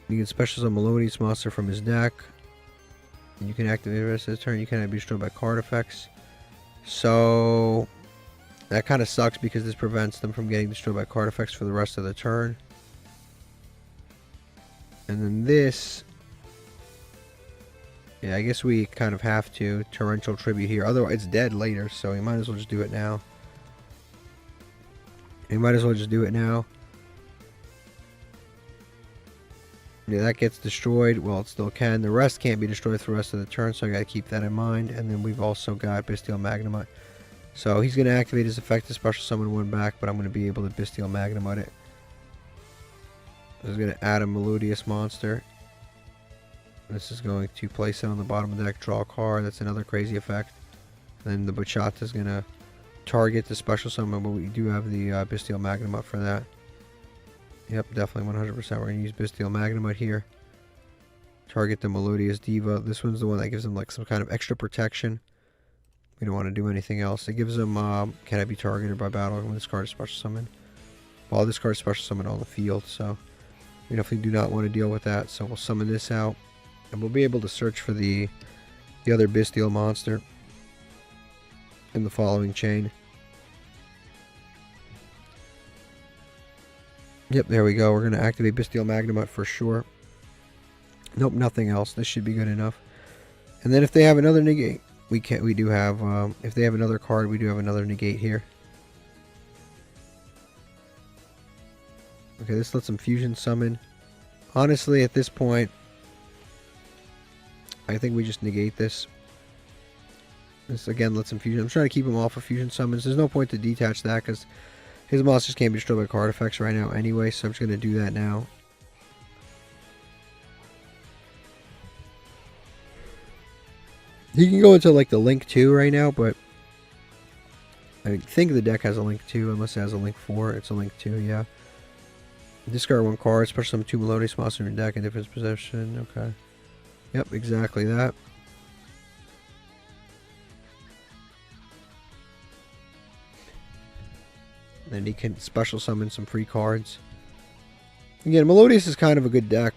You can special summon Melodious monster from his deck. And you can activate the rest of the turn. You cannot be destroyed by card effects. So that kind of sucks because this prevents them from getting destroyed by card effects for the rest of the turn. And then this, yeah, I guess we kind of have to Torrential Tribute here. Otherwise, it's dead later, so we might as well just do it now. Yeah, that gets destroyed. Well, it still can. The rest can't be destroyed for the rest of the turn, so I got to keep that in mind. And then we've also got Bestial Magnemite. So he's going to activate his effect to special summon 1 back, but I'm going to be able to Bestial Magnemite it. This is going to add a Melodious monster. This is going to place it on the bottom of the deck, draw a card. That's another crazy effect. Then the Bachata is going to target the special summon, but we do have the Bestial Magnemite for that. Yep, definitely 100%. We're going to use Bestial Magnemite here. Target the Melodious Diva. This one's the one that gives them like some kind of extra protection. We don't want to do anything else. It gives them, cannot be targeted by battle when this card is special summoned. Well, this card is special summoned on the field, so we definitely do not want to deal with that. So we'll summon this out, and we'll be able to search for the other Bestial monster in the following chain. Yep, there we go. We're going to activate Bestial Magnemite for sure. Nope, nothing else. This should be good enough. And then if they have another negate, we do have, if they have another card, we do have another negate here. Okay, this lets them fusion summon. Honestly, at this point, I think we just negate this. This again lets him fusion. I'm trying to keep him off of fusion summons. There's no point to detach that because his monsters can't be destroyed by card effects right now anyway, so I'm just going to do that now. He can go into like the Link 2 right now, but I think the deck has a Link 2 unless it has a Link 4. It's a Link 2, yeah. Discard one card, special summon 2 Melodious monsters in your deck in different possession. Okay. Yep, exactly that. Then he can special summon some free cards. Again, Melodious is kind of a good deck.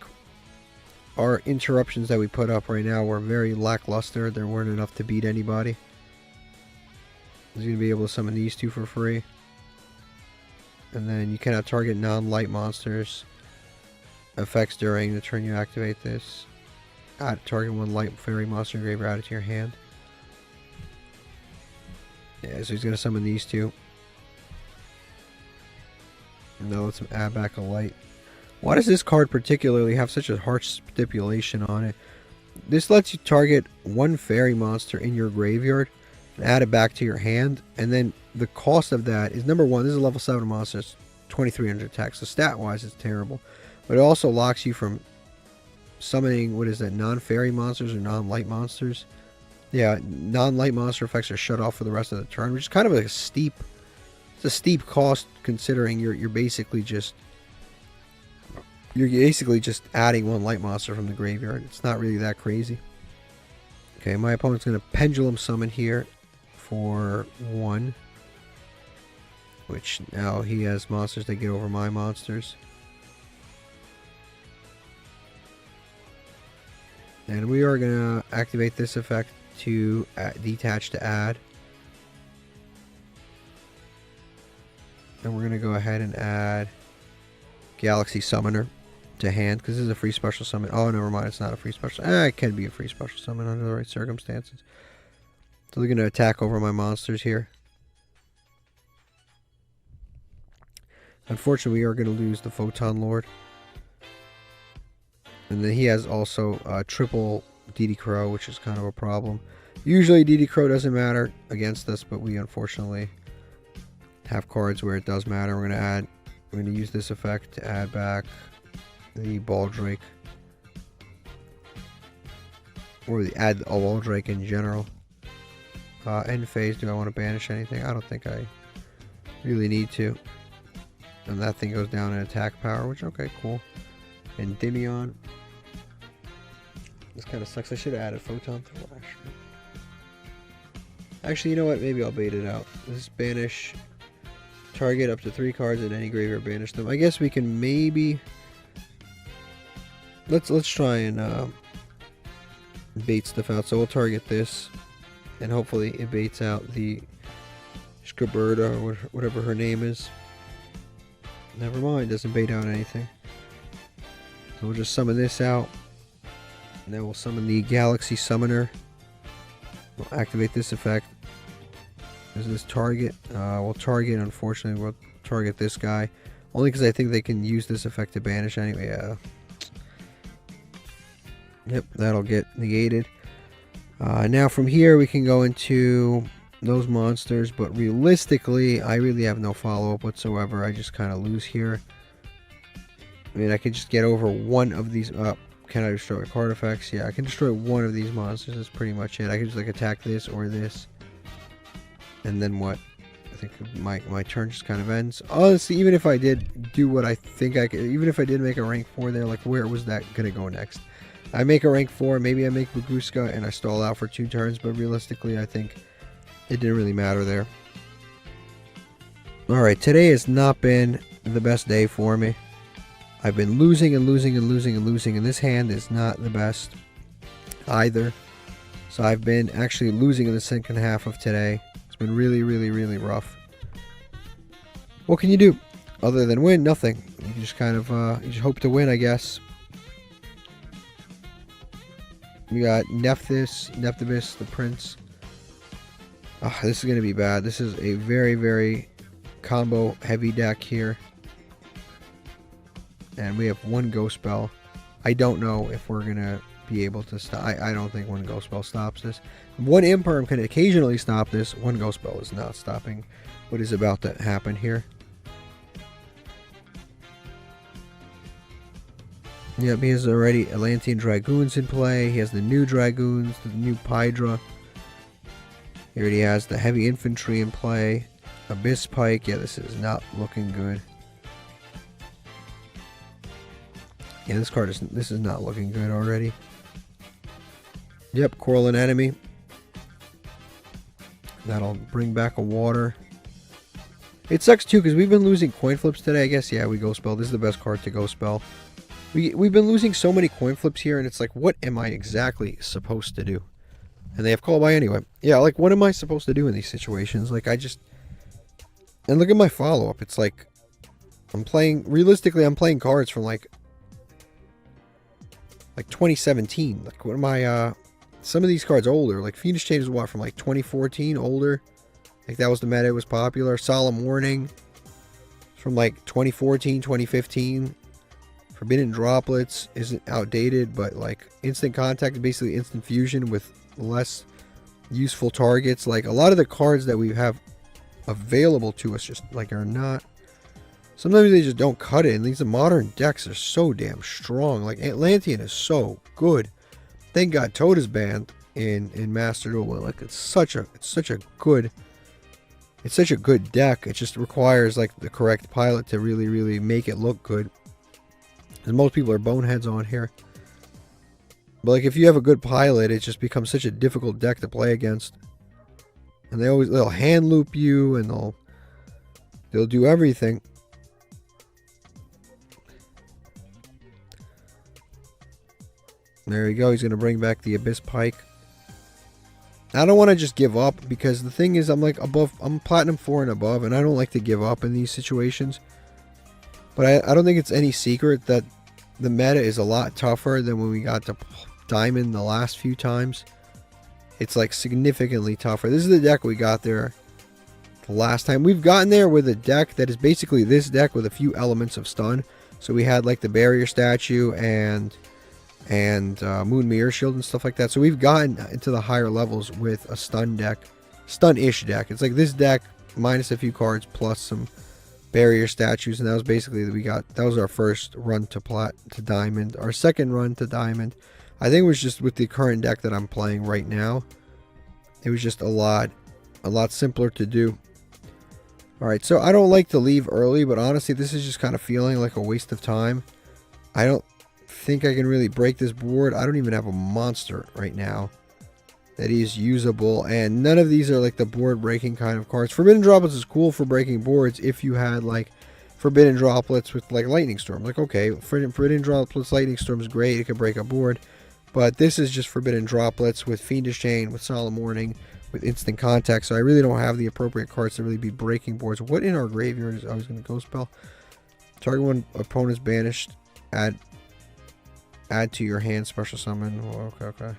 Our interruptions that we put up right now were very lackluster. There weren't enough to beat anybody. He's going to be able to summon these two for free. And then you cannot target non-light monsters. Effects during the turn you activate this. Target one light fairy monster graveyard added to your hand. Yeah, so he's going to summon these two. And now let's add back a light. Why does this card particularly have such a harsh stipulation on it? This lets you target one fairy monster in your graveyard and add it back to your hand. And then the cost of that is, number one, this is a level 7 monster. It's 2300 attack. So stat-wise, it's terrible. But it also locks you from summoning, what is that, non-fairy monsters or non-light monsters. Yeah, non-light monster effects are shut off for the rest of the turn, which is kind of a steep... It's a steep cost considering you're basically just adding one light monster from the graveyard. It's not really that crazy. Okay, my opponent's going to pendulum summon here for 1, which now he has monsters that get over my monsters. And we are going to activate this effect to detach to add. And we're going to go ahead and add Galaxy Summoner to hand, because this is a free special summon. Oh, never mind, it's not a free special. It can be a free special summon under the right circumstances. So they're going to attack over my monsters here. Unfortunately, we are going to lose the Photon Lord. And then he has also triple DD Crow, which is kind of a problem. Usually DD Crow doesn't matter against us, but we unfortunately have cards where it does matter. We're going to use this effect to add back the Baldrake, or add a Baldrake in general. End phase, do I want to banish anything? I don't think I really need to. And that thing goes down in attack power, which, okay, cool. And Endymion. This kind of sucks. I should have added Photon Flash. Actually, you know what? Maybe I'll bait it out. This is banish. Target up to 3 cards in any graveyard, banish them. I guess we can maybe... Let's try and bait stuff out. So we'll target this, and hopefully it baits out the Scaberta, or whatever her name is. Never mind, doesn't bait out anything. So we'll just summon this out. And then we'll summon the Galaxy Summoner. We'll activate this effect. Is this target? We'll target, unfortunately, we'll target this guy. Only because I think they can use this effect to banish anyway. Yep, that'll get negated. Now from here we can go into those monsters, but realistically, I really have no follow-up whatsoever. I just kind of lose here. I mean, I could just get over one of these. Can I destroy card effects? Yeah, I can destroy one of these monsters. That's pretty much it. I can just like attack this or this. And then what? I think my turn just kind of ends. Honestly, even if I did do what I think I could, even if I did make a rank 4 there, like where was that gonna go next? I make a rank 4, maybe I make Baguska and I stall out for 2 turns, but realistically I think it didn't really matter there. Alright, today has not been the best day for me. I've been losing and losing and losing and losing, and this hand is not the best either. So I've been actually losing in the second half of today. It's been really, really, really rough. What can you do? Other than win, nothing. You just kind of, you just hope to win, I guess. We got Nephthys, the Prince. Oh, this is going to be bad. This is a very, very combo heavy deck here. And we have 1 Ghost Spell. I don't know if we're going to be able to stop. I don't think 1 Ghost Spell stops this. 1 Imperm can occasionally stop this. 1 Ghost Spell is not stopping what is about to happen here. Yep, he has already Atlantean Dragoons in play. He has the new Dragoons, the new Pydra. He already has the heavy infantry in play. Abyss Pike. Yeah, this is not looking good. Yeah, this is not looking good already. Yep, Coral and Enemy. That'll bring back a water. It sucks too because we've been losing coin flips today. I guess, yeah, we Ghost Spell. This is the best card to Ghost Spell. We've been losing so many coin flips here, and it's like, what am I exactly supposed to do? And they have call by anyway. Yeah, like, what am I supposed to do in these situations? Like, I just... And look at my follow-up. It's like, realistically, I'm playing cards from, like 2017. Like, what am I, some of these cards older. Like, Fiendish Chain is what, from, like, 2014, older? Like, that was the meta, it was popular. Solemn Warning from, like, 2014, 2015. Forbidden Droplets isn't outdated, but like Instant Contact is basically instant fusion with less useful targets. Like a lot of the cards that we have available to us just like are not. Sometimes they just don't cut it. And these modern decks are so damn strong. Like Atlantean is so good. Thank God Toad is banned in Master Duel. Like it's such a good deck. It just requires like the correct pilot to really make it look good. And most people are boneheads on here. But like if you have a good pilot, it just becomes such a difficult deck to play against. And they'll hand loop you and they'll do everything. There we go. He's going to bring back the Abyss Pike. I don't want to just give up because the thing is I'm Platinum 4 and above and I don't like to give up in these situations. But I don't think it's any secret that the meta is a lot tougher than when we got to Diamond the last few times. It's like significantly tougher. This is the deck we got there the last time. We've gotten there with a deck that is basically this deck with a few elements of stun. So we had like the Barrier Statue and Moon Mirror Shield and stuff like that. So we've gotten into the higher levels with a stun-ish deck. It's like this deck minus a few cards plus some Barrier Statues, and that was basically that was our first run to Diamond. Our second run to Diamond, I think it was just with the current deck that I'm playing right now. It was just a lot simpler to do. Alright, so I don't like to leave early, but honestly this is just kind of feeling like a waste of time. I don't think I can really break this board. I don't even have a monster right now that is usable, and none of these are like the board breaking kind of cards. Forbidden Droplets is cool for breaking boards if you had like Forbidden Droplets with like Lightning Storm. Like, okay, Forbidden Droplets, Lightning Storm is great, it can break a board, but this is just Forbidden Droplets with Fiendish Chain, with Solemn Warning, with Instant Contact, so I really don't have the appropriate cards to really be breaking boards. What in our graveyard is I was going to Ghost Spell? Target one opponent's banished, add to your hand, special summon. Oh, okay.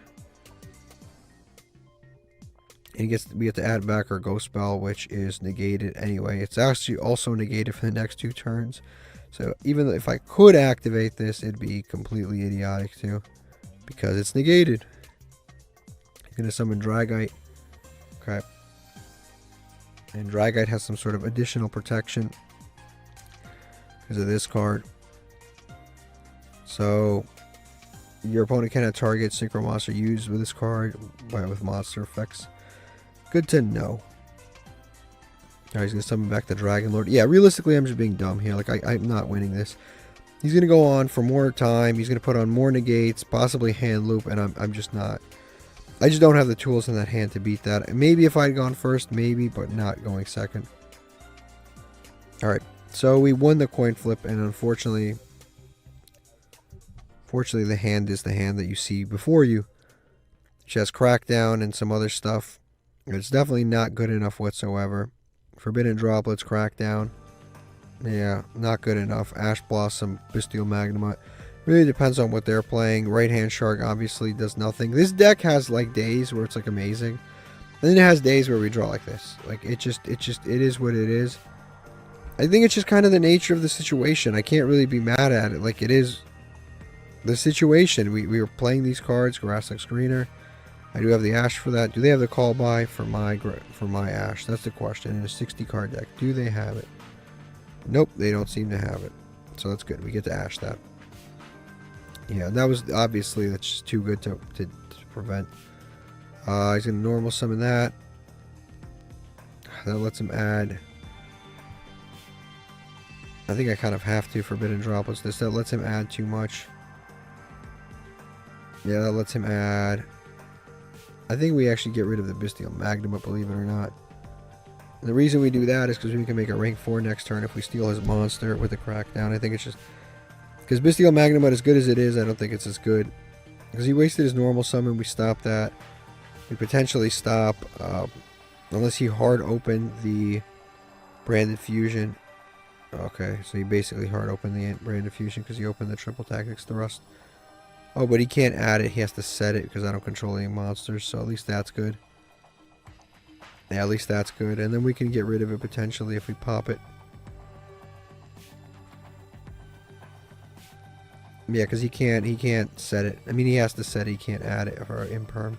And we get to add back our Ghost Spell, which is negated anyway. It's actually also negated for the next 2 turns. So even if I could activate this, it'd be completely idiotic too, because it's negated. I'm going to summon Dragite. Okay. And Dragite has some sort of additional protection because of this card. So your opponent cannot target Synchro Monster used with this card with monster effects. Good to know. Alright, he's going to summon back the Dragon Lord. Yeah, realistically, I'm just being dumb here. Like, I'm not winning this. He's going to go on for more time. He's going to put on more negates, possibly hand loop, and I'm just not. I just don't have the tools in that hand to beat that. Maybe if I'd gone first, maybe, but not going second. Alright, so we won the coin flip, and unfortunately, the hand is the hand that you see before you. Which has Crackdown and some other stuff. It's definitely not good enough whatsoever. Forbidden Droplets, Crackdown. Yeah, not good enough. Ash Blossom, Bestial Magnemite. Really depends on what they're playing. Right Hand Shark obviously does nothing. This deck has like days where it's like amazing. And then it has days where we draw like this. Like it is what it is. I think it's just kind of the nature of the situation. I can't really be mad at it. Like it is the situation. We were playing these cards, Grassland Screener. I do have the Ash for that. Do they have the call by for my Ash? That's the question. In a 60 card deck, do they have it? Nope, they don't seem to have it. So that's good. We get to Ash that. Yeah, that was obviously that's just too good to prevent. He's gonna normal summon that. That lets him add. I think I kind of have to Forbidden Droplets this. That lets him add too much. Yeah, that lets him add. I think we actually get rid of the Bestial Magnemite, believe it or not. And the reason we do that is because we can make a rank 4 next turn if we steal his monster with a Crackdown. I think it's just because Bestial Magnemite, as good as it is, I don't think it's as good. Because he wasted his normal summon, we stop that. We potentially stop, unless he hard opened the Branded Fusion. Okay, so he basically hard opened the Branded Fusion because he opened the Triple Tactics Thrust. Oh, but he can't add it. He has to set it because I don't control any monsters. So at least that's good. Yeah, at least that's good. And then we can get rid of it potentially if we pop it. Yeah, because he can't set it. I mean, he has to set it. He can't add it for Imperm.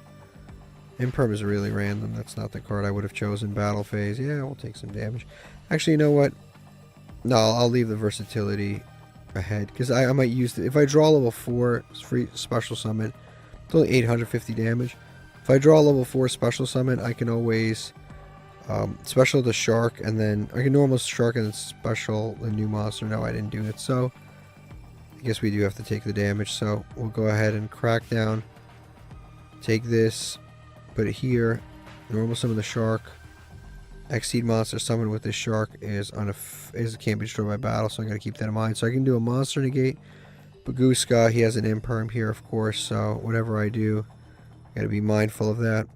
Imperm is really random. That's not the card I would have chosen. Battle Phase. Yeah, we'll take some damage. Actually, you know what? No, I'll leave the versatility ahead because I might use it if I draw level 4 free special summon. It's only 850 damage. If I draw level 4 special summon, I can always special the shark and then I can normal shark and then special the new monster. No, I didn't do it, so I guess we do have to take the damage. So we'll go ahead and crack down. Take this, put it here. Normal summon the shark. Exceed monster summon with this shark is can't be destroyed by battle, so I gotta keep that in mind. So I can do a monster negate. Baguska, he has an imperm here, of course, so whatever I do, I gotta be mindful of that.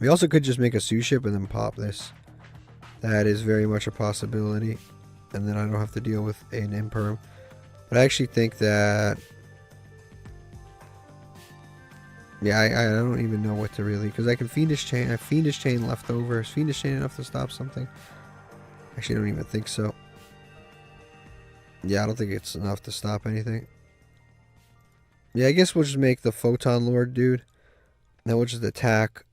We also could just make a Sue ship and then pop this. That is very much a possibility. And then I don't have to deal with an imperm. But I actually think that yeah, I don't even know what to really, because I can Fiendish Chain. I have Fiendish Chain left over. Is Fiendish Chain enough to stop something? Actually, I don't even think so. Yeah, I don't think it's enough to stop anything. Yeah, I guess we'll just make the Photon Lord, dude. Then we'll just attack.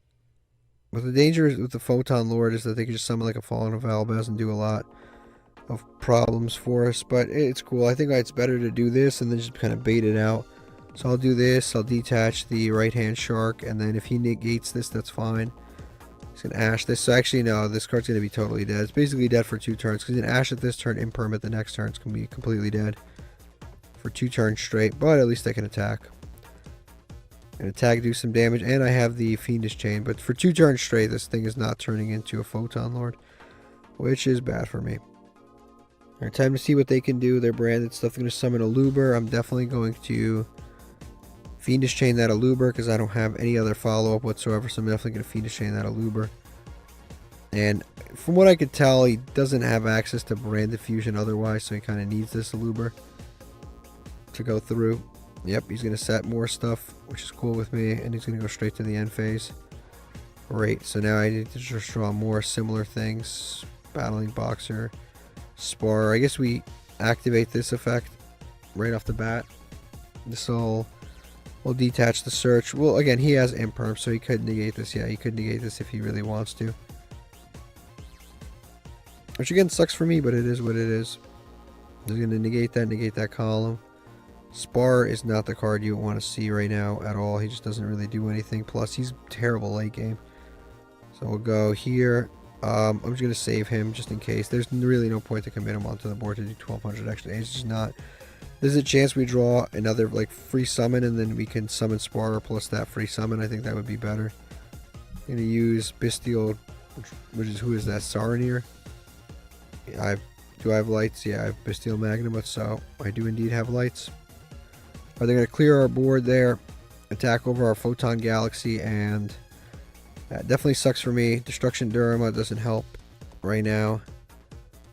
But the danger with the Photon Lord is that they can just summon like a Fallen of Albaz and do a lot of problems for us. But it's cool. I think it's better to do this and then just kind of bait it out. So I'll do this, I'll detach the right hand shark, and then if he negates this, that's fine. He's going to ash this. So actually, no, this card's going to be totally dead. It's basically dead for 2 turns, because he's going to ash at this turn, imperm at the next turn. It's going to be completely dead for 2 turns straight, but at least I can attack. And attack, do some damage, and I have the Fiendish Chain, but for 2 turns straight, this thing is not turning into a Photon Lord, which is bad for me. Alright, time to see what they can do. Their branded stuff. They're going to summon a Luber. I'm definitely going to Fiendish Chain that Aluber because I don't have any other follow-up whatsoever, so I'm definitely going to Fiendish Chain that Aluber. And from what I could tell, he doesn't have access to Branded Fusion otherwise, so he kind of needs this Aluber to go through. Yep, he's going to set more stuff, which is cool with me, and he's going to go straight to the end phase. Great, so now I need to just draw more similar things. Battling Boxer, Spar. I guess we activate this effect right off the bat. We'll detach the search. Well, again, he has imperm, so he could negate this. Yeah, he could negate this if he really wants to. Which again sucks for me, but it is what it is. He's going to negate that column. Spar is not the card you want to see right now at all. He just doesn't really do anything. Plus, he's terrible late game. So we'll go here. I'm just going to save him just in case. There's really no point to commit him onto the board to do 1200 extra. It's just not. There's a chance we draw another like free summon and then we can summon Sparer plus that free summon. I think that would be better. I'm going to use Bestial, which is, who is that? Saranir. Do I have lights? Yeah, I have Bestial Magnum, so I do indeed have lights. Are they going to clear our board there? Attack over our Photon Galaxy, and that definitely sucks for me. Destruction Durama doesn't help right now.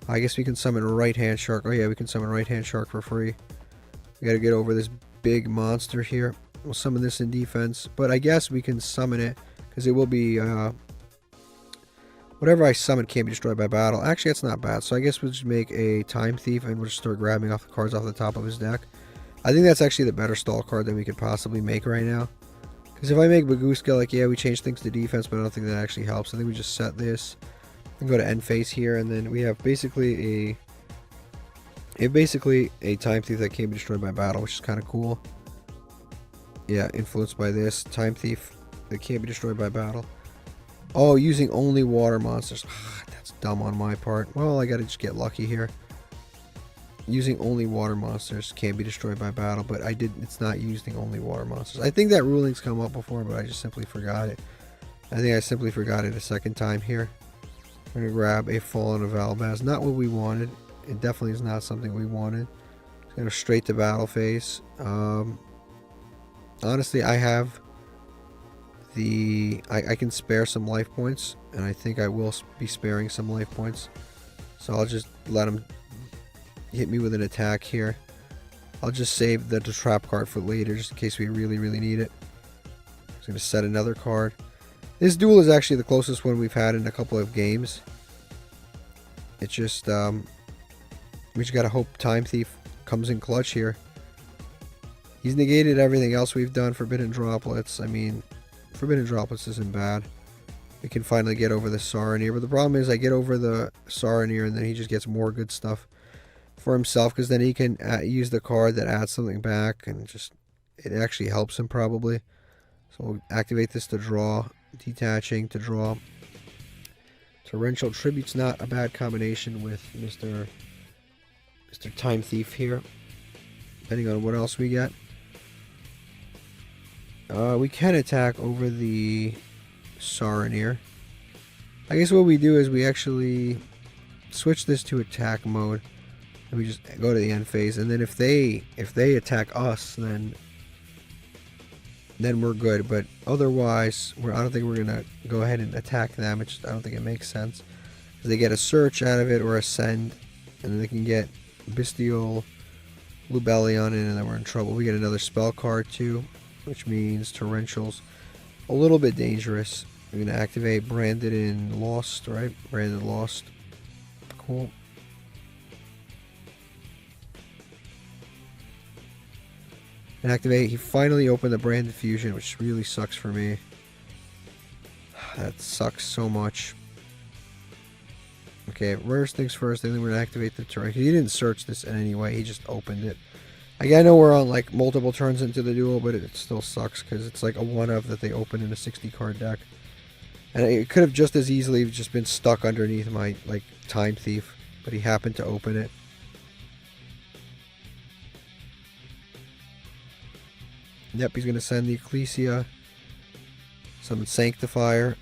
I guess we can summon Right Hand Shark. Oh yeah, we can summon Right Hand Shark for free. We gotta get over this big monster here. We'll summon this in defense, but I guess we can summon it because it will be whatever I summon can't be destroyed by battle. Actually, that's not bad. So I guess we'll just make a Time Thief and we'll just start grabbing off the cards off the top of his deck. I think that's actually the better stall card that we could possibly make right now. Because if I make Baguska, like, yeah, we change things to defense, but I don't think that actually helps. I think we just set this and go to end phase here, and then we have basically a Time Thief that can't be destroyed by battle, which is kind of cool. Yeah, influenced by this Time Thief that can't be destroyed by battle. Oh, using only water monsters. That's dumb on my part. Well, I gotta just get lucky here. Using only water monsters can't be destroyed by battle, but it's not using only water monsters. I think that ruling's come up before, but I just simply forgot it. I think I simply forgot it a second time here. We're gonna grab a Fallen of Albaz. Not what we wanted. It definitely is not something we wanted. It's gonna go straight to battle phase. Honestly, I have I can spare some life points, and I think I will be sparing some life points. So I'll just let him hit me with an attack here. I'll just save the trap card for later, just in case we really, really need it. I'm just going to set another card. This duel is actually the closest one we've had in a couple of games. It's just, we just got to hope Time Thief comes in clutch here. He's negated everything else we've done. Forbidden Droplets. I mean, Forbidden Droplets isn't bad. We can finally get over the Saranir, but the problem is I get over the Saranir and then he just gets more good stuff for himself, because then he can use the card that adds something back, and it actually helps him probably. So we'll activate this to draw, detaching to draw. Torrential Tribute's not a bad combination with Mr. Time Thief here, depending on what else we get. We can attack over the Saranir. I guess what we do is we actually switch this to attack mode. We just go to the end phase, and then if they attack us, then we're good. But otherwise, I don't think we're gonna go ahead and attack them. I don't think it makes sense, because they get a search out of it or a send, and then they can get Bestial Lubellion in, and then we're in trouble. We get another spell card too, which means Torrential's a little bit dangerous. We're gonna activate Branded in Lost, right? Branded Lost. Cool. And activate. He finally opened the Branded Fusion, which really sucks for me. That sucks so much. Okay, first things first, I think we're going to activate the turn. He didn't search this in any way, he just opened it. I know we're on like multiple turns into the duel, but it still sucks because it's like a one-of that they open in a 60-card deck. And it could have just as easily just been stuck underneath my like Time Thief, but he happened to open it. Yep, he's going to send the Ecclesia. Summon Sanctifier.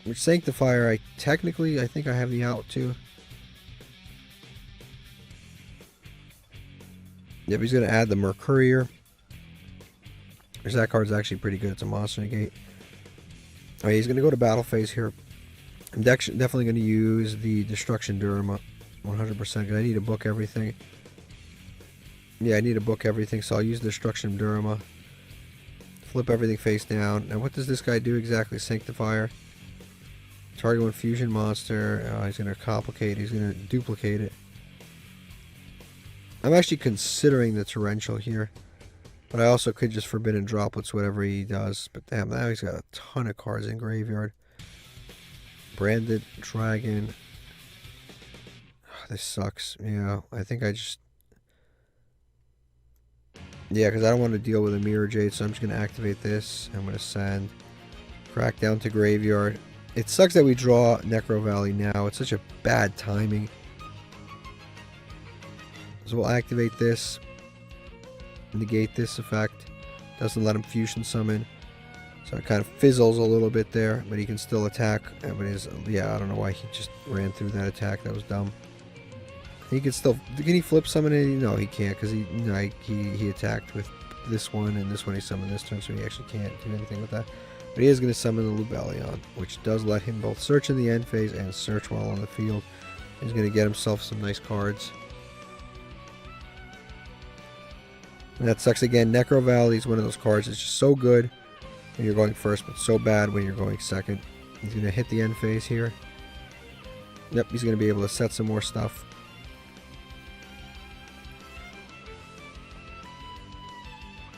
Which Sanctifier, I think I have the out too. Yep, he's going to add the Mercurier. Which that card's actually pretty good. It's a monster negate. Alright, he's going to go to battle phase here. I'm definitely going to use the Destruction Durama 100% because I need to book everything. Yeah, I need to book everything, so I'll use Destruction Durama. Flip everything face down. Now, what does this guy do exactly? Sanctifier. Target one fusion monster. He's going to complicate. He's going to duplicate it. I'm actually considering the Torrential here. But I also could just Forbidden Droplets, whatever he does. But damn, now he's got a ton of cards in graveyard. Branded Dragon. Oh, this sucks. Yeah, I think I just... Yeah, because I don't want to deal with a Mirror Jade, so I'm just going to activate this. I'm going to send Crack down to graveyard. It sucks that we draw Necro Valley now. It's such a bad timing. So we'll activate this. Negate this effect. Doesn't let him fusion summon. So it kind of fizzles a little bit there, but he can still attack. But yeah, I don't know why he just ran through that attack. That was dumb. He can still, can he flip summon it? No, he can't, because he attacked with this one, and this one he summoned this turn, so he actually can't do anything with that. But he is going to summon the Lubellion, which does let him both search in the end phase and search while on the field. He's going to get himself some nice cards. And that sucks again. Necro Valley is one of those cards that's just so good when you're going first, but so bad when you're going second. He's going to hit the end phase here. Yep, he's going to be able to set some more stuff.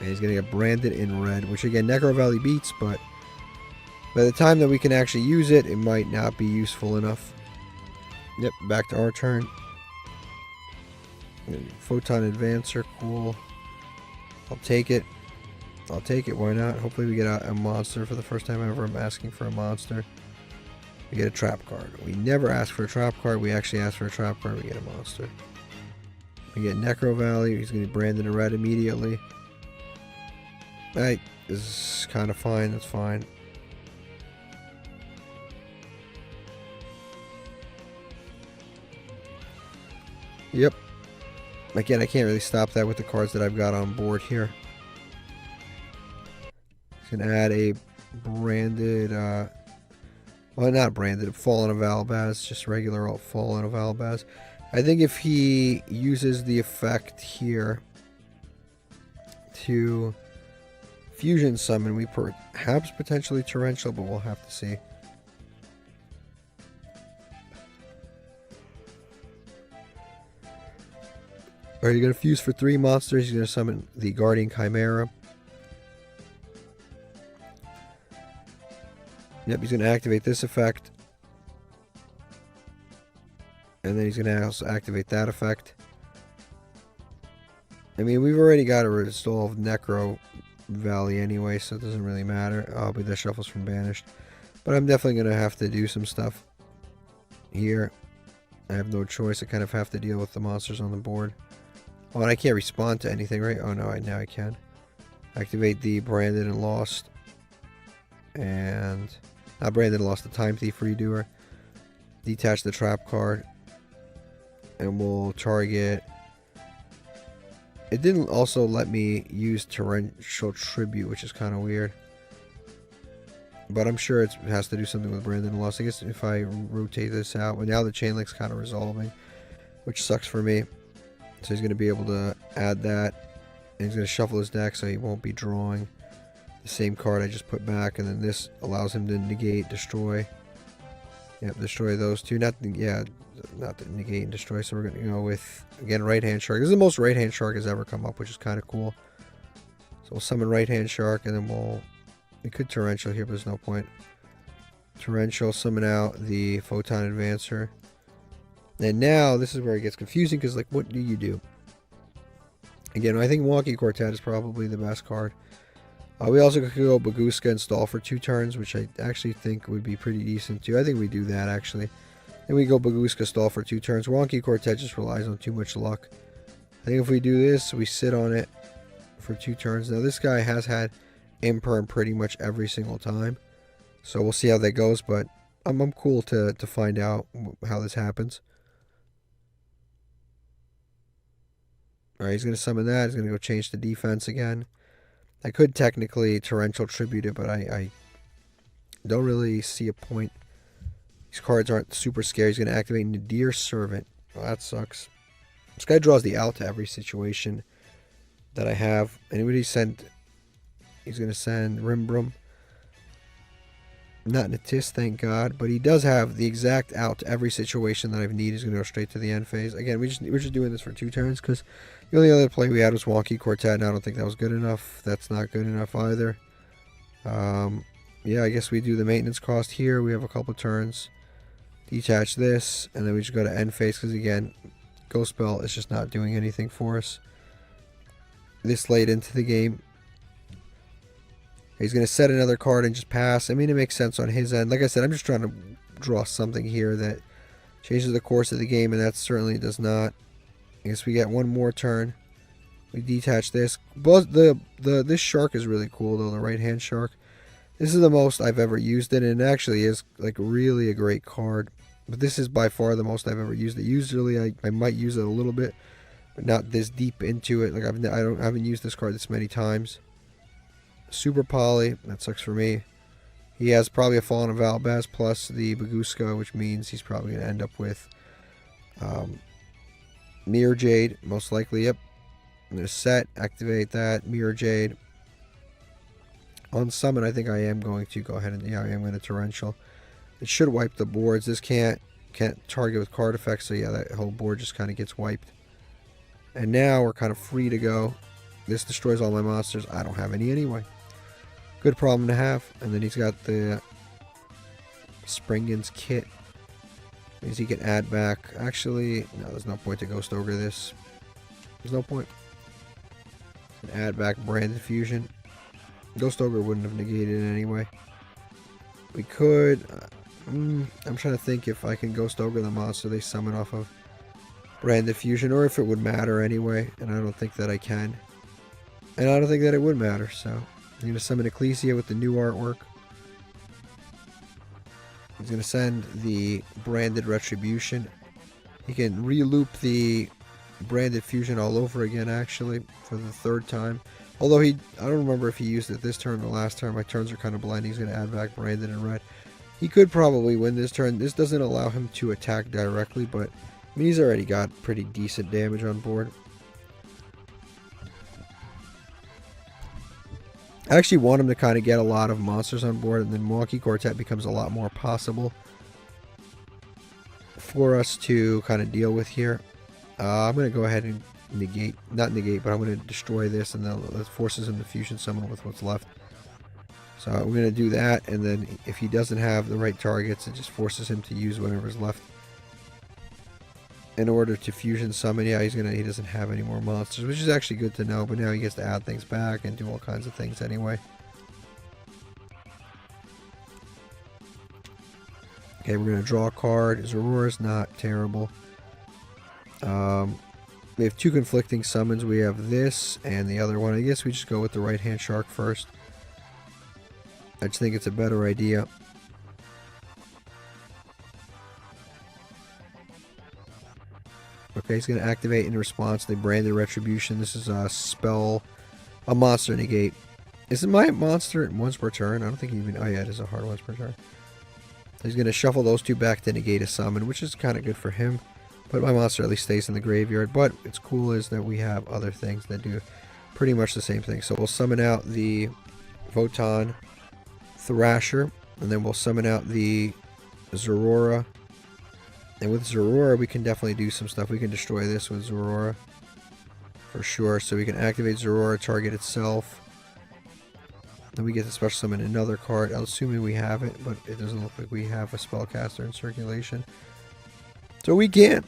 And he's going to get branded in red, which again, Necro Valley beats, but by the time that we can actually use it, it might not be useful enough. Yep, back to our turn. Photon Advancer, cool. I'll take it. I'll take it, why not? Hopefully we get a monster for the first time ever. I'm asking for a monster. We get a trap card. We never ask for a trap card. We actually ask for a trap card. We get a monster. We get Necro Valley. He's going to be branded in red immediately. Alright, this is kind of fine. That's fine. Yep. Again, I can't really stop that with the cards that I've got on board here. He's going to add a branded, well, not branded, Fallen of Albaz, just regular old Fallen of Albaz. I think if he uses the effect here to fusion summon, we perhaps potentially torrential, but we'll have to see. Alright, you're going to fuse for 3 monsters. He's going to summon the Guardian Chimera. Yep, he's going to activate this effect. And then he's going to also activate that effect. I mean, we've already got a resolved Necro Valley anyway, so it doesn't really matter. Oh, but that shuffles from banished. But I'm definitely going to have to do some stuff here. I have no choice. I kind of have to deal with the monsters on the board. Oh, and I can't respond to anything, right? Oh, no, now I can. Activate the Branded and Lost. And not Branded and Lost, the Time Thief Redoer. Detach the trap card. And we'll target. It didn't also let me use Torrential Tribute, which is kind of weird. But I'm sure it has to do something with Branded and Lost. I guess if I rotate this out. Well, now the Chain Link's kind of resolving, which sucks for me. So he's going to be able to add that. And he's going to shuffle his deck so he won't be drawing the same card I just put back. And then this allows him to negate, destroy. Yep, destroy those two. Not to negate and destroy. So we're going to go with, again, Right Hand Shark. This is the most Right Hand Shark has ever come up, which is kind of cool. So we'll summon Right Hand Shark, and then we could Torrential here, but there's no point. Torrential, summon out the Photon Advancer. And now, this is where it gets confusing, because, like, what do you do? Again, I think Wonky Quartet is probably the best card. We also could go Baguska and stall for 2 turns, which I actually think would be pretty decent, too. I think we do that, actually. Then we go Baguska, stall for 2 turns. Wonky Quartet just relies on too much luck. I think if we do this, we sit on it for 2 turns. Now, this guy has had Imperm pretty much every single time. So we'll see how that goes, but I'm cool to find out how this happens. Alright, he's going to summon that. He's going to go change the defense again. I could technically Torrential Tribute it, but I don't really see a point. These cards aren't super scary. He's going to activate Nadir Servant. Well, that sucks. This guy draws the out to every situation that I have. Anybody send... He's going to send Rimbrum. Not Natis, thank God. But he does have the exact out to every situation that I need. He's going to go straight to the end phase. Again, we're just doing this for 2 turns because the only other play we had was Wonky Quartet, and I don't think that was good enough. That's not good enough either. Yeah, I guess we do the maintenance cost here. We have a couple turns. Detach this, and then we just go to end phase because, again, Ghost Spell is just not doing anything for us this late into the game. He's going to set another card and just pass. I mean, it makes sense on his end. Like I said, I'm just trying to draw something here that changes the course of the game, and that certainly does not. I guess we get one more turn. We detach this. But this shark is really cool, though, the right-hand shark. This is the most I've ever used it, and it actually is like really a great card. But this is by far the most I've ever used it. Usually I might use it a little bit, but not this deep into it. Like I haven't used this card this many times. Super Poly, that sucks for me. He has probably a Fallen of Albaz plus the Baguska, which means he's probably going to end up with Mirror Jade, most likely. Yep. I'm going to set, activate that, Mirror Jade. On summon, I think I am going to go ahead and, yeah, I am going to Torrential. It should wipe the boards. This can't target with card effects, so yeah, that whole board just kind of gets wiped. And now we're kind of free to go. This destroys all my monsters. I don't have any anyway. Good problem to have. And then he's got the Springen's Kit. Means he can add back. Actually, no, there's no point to Ghost Ogre this. There's no point. Add back Branded Fusion. Ghost Ogre wouldn't have negated it anyway. We could. I'm trying to think if I can Ghost Ogre the monster they summon off of Branded Fusion, or if it would matter anyway. And I don't think that I can. And I don't think that it would matter, so I'm going to summon Ecclesia with the new artwork. He's going to send the Branded Retribution. He can re-loop the Branded Fusion all over again, actually, for the third time. Although I don't remember if he used it this turn or last turn. My turns are kind of blind. He's going to add back Branded and Red. He could probably win this turn. This doesn't allow him to attack directly, but I mean, he's already got pretty decent damage on board. I actually want him to kind of get a lot of monsters on board, and then Wonky Quartet becomes a lot more possible for us to kind of deal with here. I'm going to go ahead and negate, not negate, but I'm going to destroy this, and that forces him to fusion summon with what's left. So we're going to do that, and then if he doesn't have the right targets, it just forces him to use whatever's left in order to fusion summon. Yeah, he doesn't have any more monsters, which is actually good to know, but now he gets to add things back and do all kinds of things anyway. Okay, we're going to draw a card. Zorora's not terrible. We have two conflicting summons. We have this and the other one. I guess we just go with the right-hand shark first. I just think it's a better idea. Okay, he's going to activate in response to the Branded Retribution. This is a spell, a monster negate. Is it my monster once per turn? I don't think even, oh yeah, it is a hard once per turn. He's going to shuffle those two back to negate a summon, which is kind of good for him. But my monster at least stays in the graveyard. But what's cool is that we have other things that do pretty much the same thing. So we'll summon out the Voton Thrasher, and then we'll summon out the Zorora. And with Zorora, we can definitely do some stuff. We can destroy this with Zorora for sure. So we can activate Zorora, target itself. Then we get to special summon another card. I'm assuming we have it, but it doesn't look like we have a spellcaster in circulation. So we can't.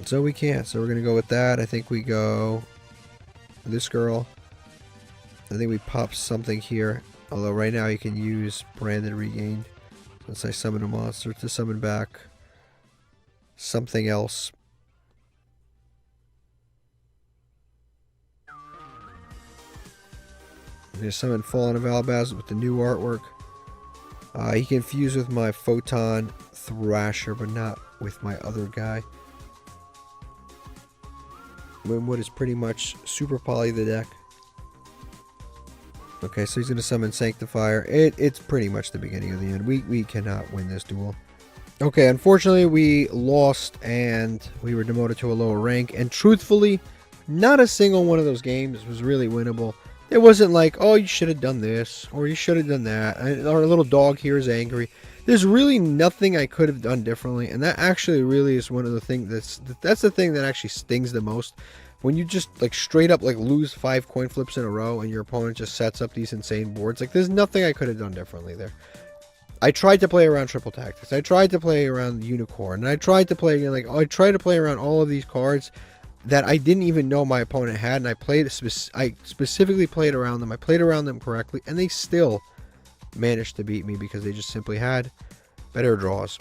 So we're going to go with that. I think we go this girl. I think we pop something here. Although right now you can use Branded Regained. Since I summon a monster to summon back something else. I'm going to summon Fallen of Albaz with the new artwork. He can fuse with my Photon Thrasher, but not with my other guy. What is pretty much super poly the deck. Okay, so he's going to summon Sanctifier. It's pretty much the beginning of the end. We cannot win this duel. Okay, unfortunately we lost and we were demoted to a lower rank. And truthfully, not a single one of those games was really winnable. It wasn't like, oh, you should have done this, or you should have done that. Our little dog here is angry. There's really nothing I could have done differently, and that actually really is one of the things that's the thing that actually stings the most. When you just like straight up like lose 5 coin flips in a row and your opponent just sets up these insane boards. Like there's nothing I could have done differently there. I tried to play around triple tactics. I tried to play around unicorn, and I tried to play around all of these cards. that I didn't even know my opponent had, and I specifically played around them. I played around them correctly, and they still managed to beat me because they just simply had better draws.